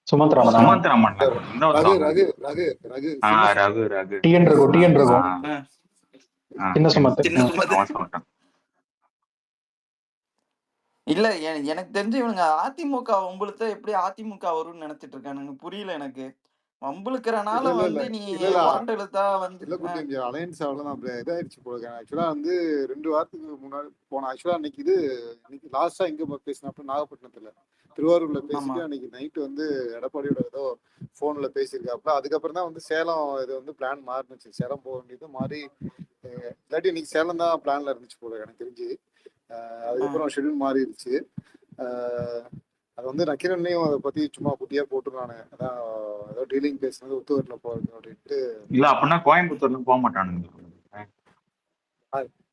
[SPEAKER 8] சுமந்த் ராமன்
[SPEAKER 11] இல்ல எனக்கு தெரிஞ்சு இவனுங்க அதிமுக வம்புழுத்த எப்படி அதிமுக வரும்னு நினைச்சிட்டு இருக்கானுங்க, புரியல எனக்கு. வம்புழுக்கிறனால வந்து நீ இழுத்தா வந்து
[SPEAKER 12] அலையன்ஸ் அவ்வளவுதான் இதாயிருச்சு போல. ஆக்சுவலா வந்து 2 வாரத்துக்கு முன்னாடி போன ஆக்சுவலா இன்னைக்கு லாஸ்டா இங்க பேசினப்ப நாகப்பட்டினத்துல திருவாரூர்ல பேசிட்டு அன்னைக்கு நைட்டு வந்து எடப்பாடியோட ஏதோ போன்ல பேசியிருக்காப்புல. அதுக்கப்புறம் தான் வந்து சேலம் இது வந்து பிளான் மாறினுச்சு, சேலம் போக வேண்டியது மாறி இல்லாட்டி இன்னைக்கு சேலம் தான் பிளான்ல இருந்துச்சு போல எனக்கு தெரிஞ்சு. அதுக்கப்புறம் ஷெட்யூல் மாறிடுச்சு. அது வந்து நக்கீரன்லையும் அதை பத்தி சும்மா குட்டியா போட்டுருக்கானுங்க. அதான் ஏதோ டீலிங் பேசுனது ஒத்து வரல போகுது அப்படின்ட்டு.
[SPEAKER 14] இல்ல அப்படின்னா கோயம்புத்தூர்ல போக மாட்டானுங்க.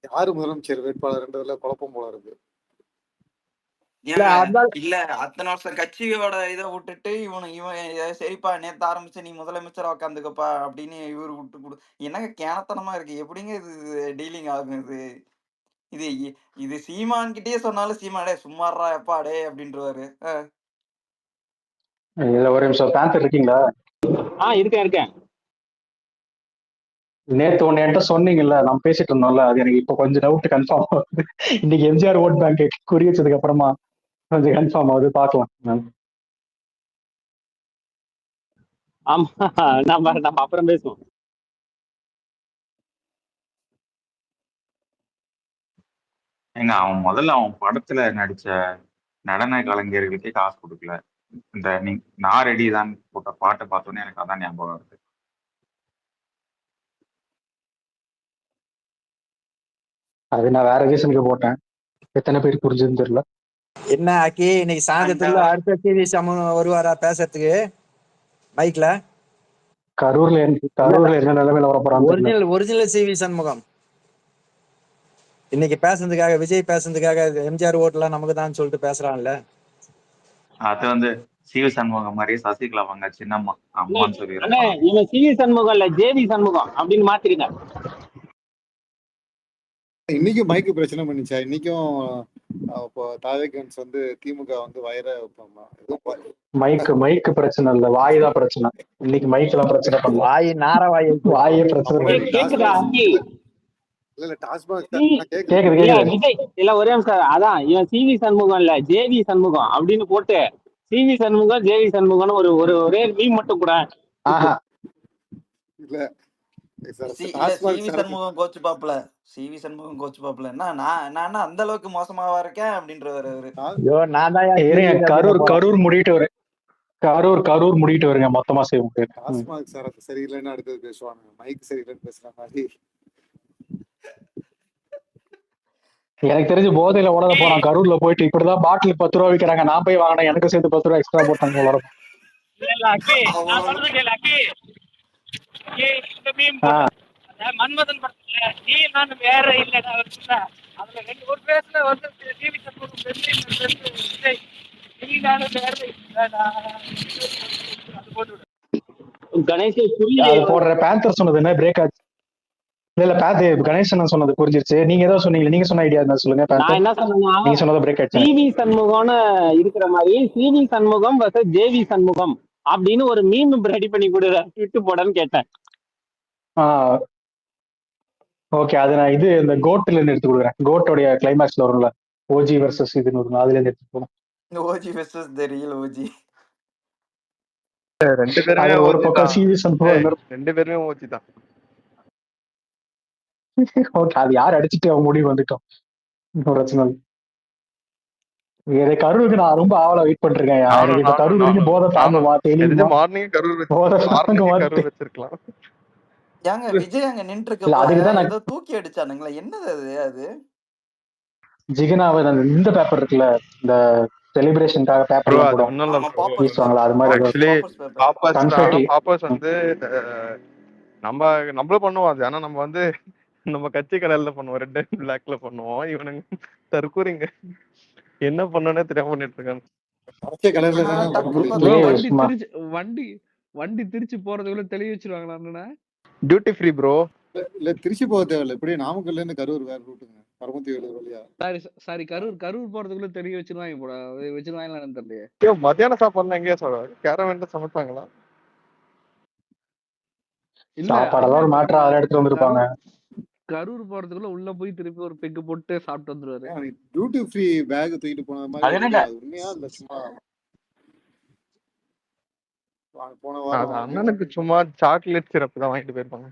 [SPEAKER 12] யாரு முதலமைச்சர் வேட்பாளர்ன்றதுல குழப்பம் போல இருக்கு.
[SPEAKER 11] இல்ல அத்தனை வருஷம் கட்சியோட இதை விட்டுட்டு இவன் சரிப்பா நேத்து ஆரம்பிச்சு நீ முதலமைச்சரா உட்காந்துக்கப்பா அப்படின்னு இவரு விட்டு கொடு. என்னங்க கேனத்தனமா இருக்கு. எப்படிங்க இது டீலிங் ஆகும்? இது இது சீமான் கிட்டே சொன்னாலும் சீமானே சும்மாறா எப்பாடே அப்படின்றவாரு.
[SPEAKER 8] ஒரு நிமிஷம் பேந்தர் இருக்கீங்களா?
[SPEAKER 5] இருக்கேன்.
[SPEAKER 8] நேத்து ஒன்னு என்கிட்ட சொன்னீங்கல்ல, நம்ம பேசிட்டு இருந்தோம்ல, அது எனக்கு இப்ப கொஞ்சம் டவுட் கன்ஃபார்ம் ஆகுது. இன்னைக்கு எம்ஜிஆர் ஓட் பேங்க் குறி வச்சதுக்கு அப்புறமா கொஞ்சம் கன்ஃபார்ம் ஆகுது. பார்க்கலாம்.
[SPEAKER 5] ஆமா, நம்ம அப்புறம் பேசுவோம்.
[SPEAKER 14] ஏங்க அவன் முதல்ல அவன் படத்துல நடிச்ச நடன கலைஞர்களுக்கே காசு கொடுக்கல. இந்த நான் ரெடி தான் போட்ட பாட்டை பார்த்தோன்னே எனக்கு அதான் ஞாபகம் வருது.
[SPEAKER 8] அது நான் வேற ரீசனுக்கு போட்டேன். எத்தனை பேர் புரிஞ்சதுன்னு தெரியல.
[SPEAKER 15] என்ன ஆக்கி இன்னைக்கு சாயந்தரத்துல அடுத்த டிவி சமூகம் வருவாரா பேசுறதுக்கு மைக்ல?
[SPEAKER 8] கரூர்ல என்ன நிலைமையில வர போறாங்க?
[SPEAKER 15] ஒரிஜினல் சிவி சண்முகம் இன்னைக்கு பேசுறதுக்காக, விஜய் பேசுறதுக்காக எம்ஜிஆர் ஓட்டுலாம் நமக்கு தான் சொல்லிட்டு பேசுறான்ல.
[SPEAKER 14] அது வந்து சிவி சண்முகம் மாதிரி சசிகலா வாங்க சின்னம்மா அம்மான்னு சொல்லிடுறாங்க.
[SPEAKER 5] இவன் சிவி சண்முகம் இல்ல ஜேவி சண்முகம் அப்படின்னு மாத்திருக்கேன்.
[SPEAKER 12] இன்னைக்கும் மைக்கு பிரச்சனை பண்ணிச்சா? இன்னைக்கும் இப்போ தாவேகன்ஸ் வந்து திமுக வந்து
[SPEAKER 8] மைக்கு பிரச்சனை இல்ல, வாய் தான் பிரச்சனை. இன்னைக்கு மைக் எல்லாம் பிரச்சனை பண்ணல,
[SPEAKER 15] வாய் நார வாயே பிரச்சனை.
[SPEAKER 12] இல்ல டாஸ்மாக்
[SPEAKER 5] இல்ல ஒரே நிமிஷம். அதான் இவன் சிவி சண்முகம் இல்ல ஜேவி சண்முகம் அப்படின்னு போட்டு சிவி சண்முகம் ஜேவி சண்முகம்னு ஒரே மீம் மட்டும் கூட.
[SPEAKER 12] இல்ல
[SPEAKER 11] சிவி சண்முகம் கோச்சு பாப்புல, சிவி சண்முகம் கோச்சு பாப்புல நான் அந்த அளவுக்கு மோசமாவா இருக்கேன் அப்படின்றவர் அவரு.
[SPEAKER 8] கரூர் முடிட்டு வரேன். கரூர் முடிட்டு வருங்க, மொத்தமா செய்வோம்.
[SPEAKER 12] டாஸ்மாக் சார் சரியில்லைன்னு அடுத்தது பேசுவாங்க. மைக் சரியில்லைன்னு பேசுற மாதிரி.
[SPEAKER 8] எனக்கு தெரிஞ்சு போதையில உலக போறான். கரூர்ல போயிட்டு இப்படிதான் பாட்டில் 10 ரூபா விற்கிறாங்க, நான் போய் வாங்கினேன், எனக்கு சேர்த்து 10 ரூபா எக்ஸ்ட்ரா போட்டாங்க. உலகம்
[SPEAKER 16] மன்மதன் படத்துல நீ நான் வேற இல்லடா அதுல ரெண்டு ஒரு பேசுல வந்து டிவி நீ நான் வேற இல்லடா அது போட்டு
[SPEAKER 5] கணேஷ்
[SPEAKER 8] போடுற பேந்தர் சொன்னது என்ன பிரேக் ஆச்சு? இல்ல கணேசன் சொன்னது புரிஞ்சிருச்சு. நீங்க ஏதோ சொன்னீங்க, நீங்க சொன்ன ஐடியா இருந்தா சொல்லுங்க.
[SPEAKER 5] நான் என்ன சொன்னேன்னா,
[SPEAKER 8] நீங்க சொன்னது பிரேக் ஆச்சு.
[SPEAKER 5] சிவி சண்முகம்னு இருக்கிற மாதிரி C V Shanmugam versus J V Shanmugam அப்படின்னு ஒரு மீம் ரெடி பண்ணி விட்டு போடன்னு கேட்டேன்.
[SPEAKER 8] ஓகே, அது நான் இந்த கோட்ல இருந்து எடுத்து கொடுக்குறேன். கோட்டோடைய கிளைமேக்ஸ்ல வரும்ல, ஓஜி வர்சஸ் இதுன்னு வரும், அதுல இருந்து எடுத்து போறேன்.
[SPEAKER 11] OG versus the real OG.
[SPEAKER 13] ரெண்டு பேருமே
[SPEAKER 8] ஒரு பக்கம் சிவி சண்முகம்,
[SPEAKER 13] ரெண்டு பேருமே ஓஜி தான்.
[SPEAKER 8] ஓகே, அது யார் அடிச்சுட்டு அவங்க முடிவு வந்துட்டோம், பிரச்சனை இல்லை. கரூருக்கு நான் ரொம்ப ஆவலா வெயிட் பண்ணிருக்கேன். எனக்கு இப்ப கரூர் வரைக்கும் போதை தாங்குமா தெரியுமா?
[SPEAKER 13] மார்னிங் கரூர் வச்சிருக்கலாம்.
[SPEAKER 11] ஏங்க விஜய் அங்க நின்று இருக்க தூக்கி அடிச்சானுங்களா? என்னது அது?
[SPEAKER 8] ஜிகனாவை இந்த பேப்பர் இருக்குல்ல, இந்த செலிப்ரேஷனுக்காக பேப்பர் வீசுவாங்களா, அது மாதிரி
[SPEAKER 13] பாப்பர்ஸ் வந்து நம்மளும் பண்ணுவோம் அது. ஆனா நம்ம வந்து நம்ம கட்சி கலர்ல பண்ணுவோம், ரெட் அண்ட் பிளாக்ல பண்ணுவோம். இவனுங்க தற்கூரிங்க என்ன பண்ணனே தெரியாம பண்ணிட்டு இருக்காங்க.
[SPEAKER 17] வண்டி திருச்சி போறதுக்குள்ள தெளிவு வச்சிருவாங்களா?
[SPEAKER 13] Duty free bro.
[SPEAKER 12] இல்ல திருச்சி போக தேவையில்ல, இப்படி நாமக்கல்ல இருந்து கரூர் வேற ரூட்டுங்க, பரமத்தி வேலூர் வழியா.
[SPEAKER 17] சாரி கரூர் போறதுக்குள்ள தெளிவு வச்சிருவாங்க போட, வச்சிருவாங்களான்னு தெரியலையே.
[SPEAKER 13] மத்தியான சாப்பாடு எங்கேயா சொல்றாரு, கேரவன்ல சமைப்பாங்களா?
[SPEAKER 8] சாப்பாடெல்லாம் ஒரு மேட்டர் அதை எடுத்துட்டு வந்திருப்பாங்க.
[SPEAKER 17] கரூர் போறதுக்குள்ள உள்ள போய் திருப்பி ஒரு பெக்கு போட்டு சாப்பிட்டு வந்துருவாரு.
[SPEAKER 12] டியூட்டி ஃப்ரீ பேக் தூக்கிட்டு போன மாதிரி உண்மையா இல்ல சும்மா? போன வாரம்
[SPEAKER 13] அண்ணனுக்கு சும்மா சாக்லேட் சிரப் தான் வாங்கிட்டு போயிருப்பாங்க.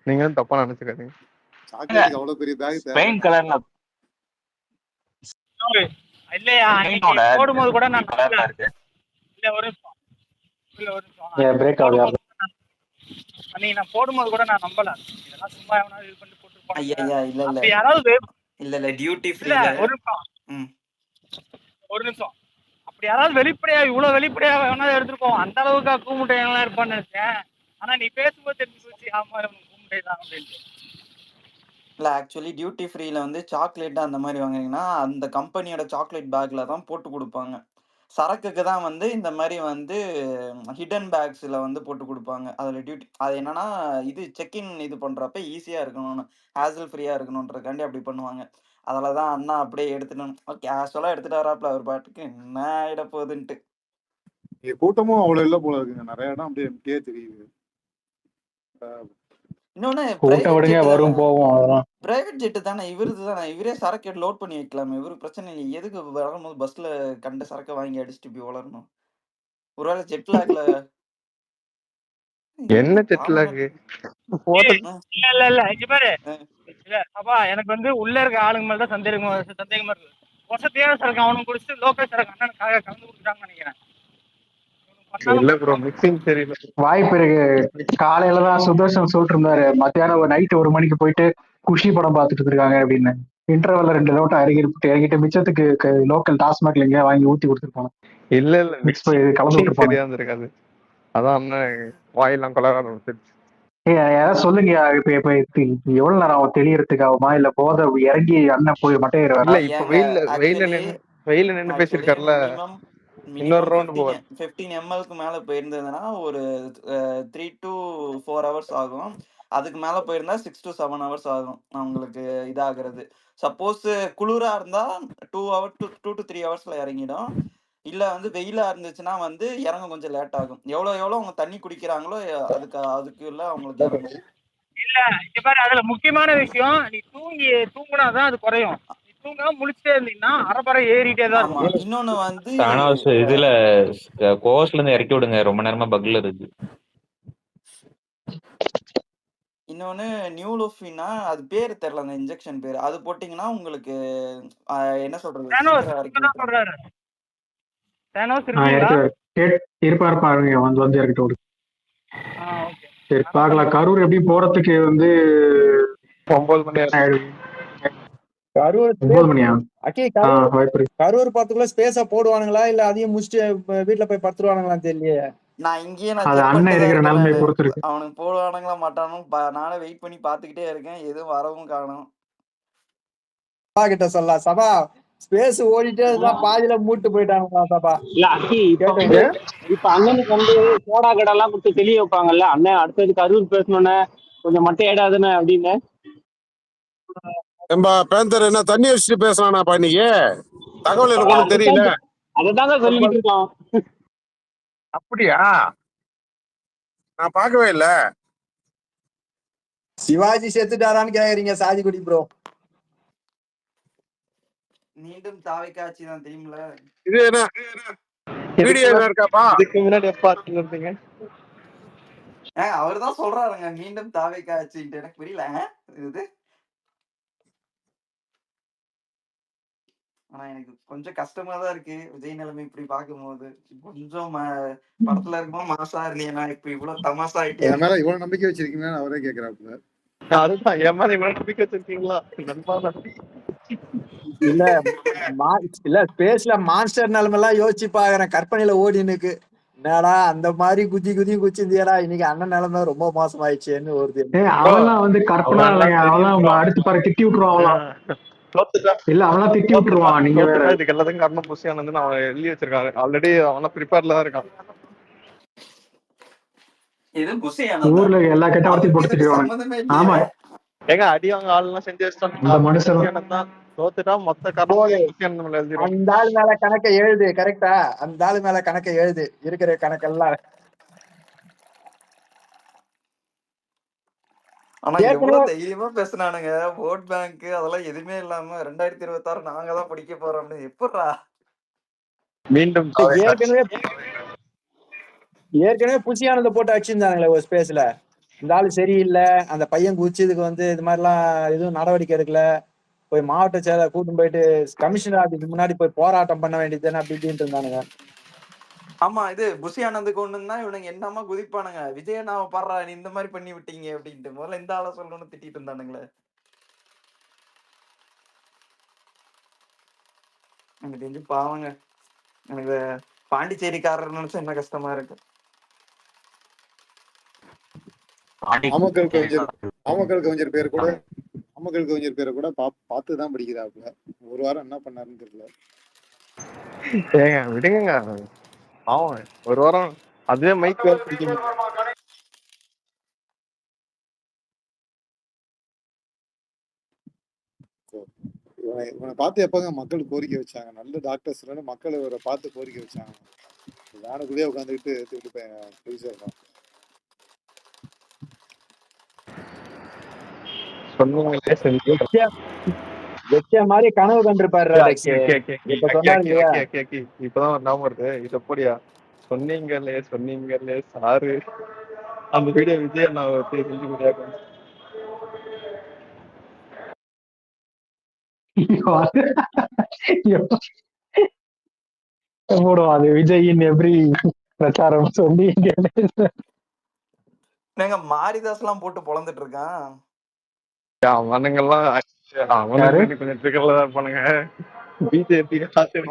[SPEAKER 13] நீங்க தப்பா நினைச்சுக்காதீங்க.
[SPEAKER 12] சாக்லேட் அவ்வளவு பெரிய பேக்
[SPEAKER 14] ஸ்பெயின் கலர்ல
[SPEAKER 16] இல்லையா? போடும்போது கூட நான் இல்ல ஒரு
[SPEAKER 8] பிரேக் ஆகுது.
[SPEAKER 16] அன்னைக்கு நான் போடும்போது கூட நான் நம்பல, இதெல்லாம் சும்மா எவனாவது இது பண்ணி போட்டுருப்பாங்க.
[SPEAKER 11] இல்ல
[SPEAKER 16] யாராவது
[SPEAKER 11] இல்ல டியூட்டி
[SPEAKER 16] இல்ல
[SPEAKER 11] ஃப்ரீல
[SPEAKER 16] ஒரு நிமிஷம் ஒரு நிமிஷம். அப்படி யாராவது வெளிப்படையா இவ்வளவு வெளிப்படையா வேணா எடுத்துட்டு போவோம். அந்த அளவுக்கு கூமுட்டை எல்லாம் இருப்பான்னு நினைச்சேன். ஆனா நீ பேசும்போது தெரிஞ்சு போச்சு ஆமா கூமுட்டை தான் அப்படின்ட்டு.
[SPEAKER 11] இல்ல ஆக்சுவலி டியூட்டி ஃப்ரீல வந்து சாக்லேட் அந்த மாதிரி வாங்குறீங்கன்னா அந்த கம்பெனியோட சாக்லேட் பேக்ல தான் போட்டு கொடுப்பாங்க. சரக்குக்கு தான் வந்து இந்த மாதிரி வந்து ஹிடன் பேக்ஸ்ல வந்து போட்டு கொடுப்பாங்க. அதுல டியூட்டி அது என்னன்னா இது செக்இன் இது பண்றப்ப ஈஸியா இருக்கணும்னு, ஹேசல் ஃப்ரீயா இருக்கணும்ன்றக்காண்டி அப்படி பண்ணுவாங்க. அதில் தான் அண்ணா அப்படியே எடுத்துட்டு கேஷுவலா எடுத்துட்டு வராப்புல அவர் பாட்டுக்கு என்ன ஆயிட போகுதுன்ட்டு.
[SPEAKER 12] இங்க கூட்டமும் அவ்வளவு இல்ல போல இருக்குங்க. நிறைய இடம் அப்படியே எம்டியே தெரியுது.
[SPEAKER 11] இன்னொன்னு
[SPEAKER 8] கூட்டம் விடுங்க, வரும் போவோம் அதெல்லாம்.
[SPEAKER 11] பிரைவேட் ஜெட்டு தானே இவருது தானே, இவரே சரக்கு லோட் பண்ணி வைக்கலாமே, இவரு பிரச்சனை இல்லை. எதுக்கு வரும்போது பஸ்ல கண்ட சரக்கை வாங்கி அடிச்சுட்டு போய் வளரணும்? ஒருவேளை ஜெட் லாக்ல
[SPEAKER 13] என்ன செட்லாக்கு
[SPEAKER 16] இல்ல இங்க பாரு. இல்ல அப்பா எனக்கு வந்து உள்ள இருக்க ஆளுங்க மேல தான் சந்தேகமா இருக்கு. வசதியான சரக்கு அவனும் குடிச்சிட்டு லோக்கல் சரக்கு அண்ணனுக்காக கலந்து கொடுக்குறாங்கன்னு நினைக்கிறேன்.
[SPEAKER 13] இல்ல ப்ரோ, மிக்சிங் தெரியல.
[SPEAKER 8] வாய்ப்பு இருக்கு. காலையில தான் சுதர்ஷன் சொல்லிட்டு இருந்தாரு, மத்தியானம் நைட்டு 1 மணிக்கு போயிட்டு குஷி படம் பார்த்துட்டு இருக்காங்க அப்படின்னு. இன்டர்வல்ல 2 லோட்டை இறங்கிட்டு மிச்சத்துக்கு லோக்கல் டாஸ்மாக்ல எங்கேயா வாங்கி ஊத்தி கொடுத்துருப்பாங்க.
[SPEAKER 13] இல்ல
[SPEAKER 8] மிக்ஸ் கலந்து விட்டுருப்பாங்க.
[SPEAKER 13] தெரியாது இருக்காது. அதான் அண்ணன் வாயெல்லாம் கொலர ஆரம்பிச்சிருச்சு.
[SPEAKER 8] யாராவது சொல்லுங்க, இப்ப எவ்வளவு நேரம் அவன் தெளியறதுக்கு ஆகுமா, இல்ல போத இறங்கி அண்ணன் போய் மட்டையிற
[SPEAKER 13] இல்ல இப்ப வெயில நின்னு பேசிருக்காருல, இன்னொரு ரவுண்ட் போவார்.
[SPEAKER 11] 15 mlக்கு மேல போயிருந்ததுன்னா ஒரு 3 to 4 hours ஆகும். அதுக்கு மேல போயிருந்தா 6 to 7 hours ஆகும் அவங்களுக்கு இதாகிறது. சப்போஸ் குளிரா இருந்தா 2 to 3 ஹவர்ஸ்ல இறங்கிடும். இல்ல வந்து வெயிலா இருந்துச்சுன்னா வந்து இறங்க கொஞ்சம் லேட் ஆகும். எவ்வளவு அவங்க தண்ணி குடிக்கிறாங்களோ அதுக்குள்ள அவங்களுக்கு இறங்கும்.
[SPEAKER 16] இல்ல இங்க பாரு, அதுல முக்கியமான விஷயம், நீ தூங்குனாதான் அது குறையும். நீ தூங்காம முழிச்சிட்டே இருந்தீங்கன்னா அரைப்பறை ஏறிட்டே தான் இருக்கும்.
[SPEAKER 11] இன்னொன்னு வந்து
[SPEAKER 3] இதுல கோஸ்ட்ல இருந்து இறக்கி விடுங்க, ரொம்ப நேரமா பக்ல இருக்கு.
[SPEAKER 11] இன்னொன்னு நியூலோஃபினா அது பேர் தெரியல, அந்த இன்ஜெக்ஷன் பேர். அது போட்டீங்கன்னா உங்களுக்கு என்ன சொல்றது,
[SPEAKER 8] இருப்பாருங்க வந்து இறக்கிட்டு விடு. சரி பாக்கலாம். கரூர் எப்படி போறதுக்கு வந்து
[SPEAKER 13] 9 மணி ஆயிடுது.
[SPEAKER 15] கரூர்
[SPEAKER 8] 9 மணியா?
[SPEAKER 15] கரூர் பார்த்துக்குள்ள ஸ்பேஸா போடுவானுங்களா இல்ல அதையும் முடிச்சுட்டு வீட்டுல போய் படுத்துருவானுங்களான்னு தெரியலையே.
[SPEAKER 11] நான் இங்கேயே அவனுக்கு போடுவானுங்களா மாட்டானும் நானே வெயிட் பண்ணி பாத்துக்கிட்டே இருக்கேன். எதுவும் வரவும் காணும்.
[SPEAKER 15] சபா கிட்ட சொல்லலாம், சபா ஸ்பேஸ் ஓடிட்டே இருந்தா பாதியில மூட்டு போயிட்டானுங்களா சபா.
[SPEAKER 5] இல்ல அக்கி இப்ப அண்ணனுக்கு வந்து சோடா கடை எல்லாம் கொடுத்து தெளிய வைப்பாங்கல்ல, அண்ணன் அடுத்தது கரூர் பேசணுன்னு கொஞ்சம் மட்டையாடாதுன்னு அப்படின்னு.
[SPEAKER 18] பேந்தர் என்ன தண்ணி வச்சுட்டு பேசலாம்ப்பா இன்னைக்கு? தகவல் எனக்கு ஒன்றும் தெரியல.
[SPEAKER 5] அதைதாங்க சொல்லிட்டு இருக்கோம்.
[SPEAKER 18] அப்படியா? நான் பார்க்கவே இல்ல.
[SPEAKER 15] சிவாஜி செத்துட்டாரான்னு கேக்குறீங்க சாதிக்குடி ப்ரோ.
[SPEAKER 11] மீண்டும் தாவைக்காட்சி தான் தெரியுமில.
[SPEAKER 18] இது என்ன வீடியோ இருக்காப்பா?
[SPEAKER 13] இதுக்கு முன்னாடி எப்ப இருந்தீங்க?
[SPEAKER 11] அவர் தான் சொல்றாருங்க மீண்டும் தாவைக்காட்சின்ட்டு. எனக்கு புரியல இது. ஆனா எனக்கு கொஞ்சம் கஷ்டமா தான் இருக்கு விஜய் நிலைமை இப்படி பார்க்கும்போது. கொஞ்சம் படத்துல இருக்கும்போது மாசா இருந்தீங்கன்னா இப்ப இவ்வளவு தமாசா ஆயிட்டே.
[SPEAKER 12] என் மேல இவ்வளவு நம்பிக்கை வச்சிருக்கீங்கன்னு அவரே கேக்குறாப்புல.
[SPEAKER 13] அதுதான் என் மேல இவ்வளவு நம்பிக்கை வச்சிருக்கீங்களா?
[SPEAKER 15] இல்ல ஸ்பேஸ்ல மாஸ்டர் நிலைமெல்லாம் யோசிச்சு பாக்குறேன். கற்பனையில ஓடினுக்கு என்னடா அந்த மாதிரி குதிந்தியடா, இன்னைக்கு அண்ணன் நிலைமை ரொம்ப மோசமாயிடுச்சுன்னு வருது.
[SPEAKER 8] அவெல்லாம் வந்து கற்பனை அவெல்லாம் அடுத்து பாரு திட்டி விட்டுருவான். இல்ல அவெல்லாம் திட்டி விட்டுருவான். நீங்க வேற
[SPEAKER 13] இதுக்கு எல்லாத்துக்கும் காரணம் புஷியானந்த் அவன் எழுதி வச்சிருக்காங்க. ஆல்ரெடி அவன ப்ரிப்பேர்ல தான் இருக்கான்.
[SPEAKER 11] இது புஷியானந்த்
[SPEAKER 8] ஊர்ல எல்லா கெட்ட வார்த்தையும் போட்டுருவாங்க. ஆமா
[SPEAKER 13] ஏங்க அடி அவங்க ஆளுலாம் செஞ்சு வச்சிட்டாங்க. தோத்துட்டா மொத்த காரணம் எழுதிரும்.
[SPEAKER 15] அந்த ஆள் மேல கணக்கை எழுது. கரெக்டா? அந்த ஆள் மேல கணக்கை எழுது. இருக்கிற கணக்கெல்லாம்.
[SPEAKER 11] ஆனா எவ்வளவு தைரியமா பேசினானுங்க. ஓட் பேங்க் அதெல்லாம் எதுவுமே இல்லாம 2026 நாங்க தான் படிக்க போறோம்னு. எப்படா
[SPEAKER 13] மீண்டும்
[SPEAKER 15] ஏற்கனவே புஷியானந்த போட்டு அடிச்சிருந்தானுங்களே ஒரு ஸ்பேஸ்ல. இந்த ஆளு சரியில்லை, அந்த பையன் குதிச்சதுக்கு வந்து இது மாதிரிலாம் எதுவும் நடவடிக்கை எடுக்கல, போய் மாவட்ட செயலர் கூட்டிட்டு போயிட்டு கமிஷனர் ஆஃபீஸுக்கு முன்னாடி போய் போராட்டம் பண்ண வேண்டியதுன்னு அப்படி இப்படின்ட்டு இருந்தானுங்க.
[SPEAKER 11] ஆமா இது புஷி ஆனந்துக்கு ஒண்ணுன்னா இவனுங்க என்னமா குதிப்பானுங்க. விஜயனாவை பாடுறா நீ இந்த மாதிரி பண்ணி விட்டீங்க அப்படின்ட்டு. முதல்ல இந்த ஆளை சொல்லணும்னு திட்டிட்டு இருந்தானுங்களே. எனக்கு தெரிஞ்சு பாவங்க. எனக்கு பாண்டிச்சேரிக்காரர் நினைச்சா என்ன கஷ்டமா இருக்கு.
[SPEAKER 12] நாமக்கல் கவிஞர் பேர் கூட பார்த்துதான் படிக்கிறாப்புல. ஒரு வாரம் என்ன பண்ணாருன்னு தெரியல.
[SPEAKER 13] ஏங்க விடுங்க. ஆமா ஒரு வாரம் அதே மைக் வேற பிடிக்க
[SPEAKER 12] இவனை பார்த்து எப்பங்க மக்கள் கோரிக்கை வச்சாங்க? நல்ல டாக்டர்ஸ் மக்கள் இவரை பார்த்து கோரிக்கை வச்சாங்க. வேனுக்குள்ளேயே உட்காந்துக்கிட்டு பெருசா இருக்கான்.
[SPEAKER 15] மாதிரி கனவு கண்டிருப்பாரு.
[SPEAKER 13] இப்பதான் ஞாபகம் வருது. இது எப்படியா சொன்னீங்களே சாரு அந்த வீடியோ விஜய் நான் செஞ்சு முடியாது.
[SPEAKER 8] போடும் அது விஜயின் எப்படி பிரச்சாரம் சொல்லி
[SPEAKER 11] மாரிதாஸ் எல்லாம் போட்டு பொழந்துட்டு இருக்கான்.
[SPEAKER 13] அவனுங்கெல்லாம் கொஞ்சம் ட்ரிகர்ல தான் இருப்பானுங்க. பிஜேபி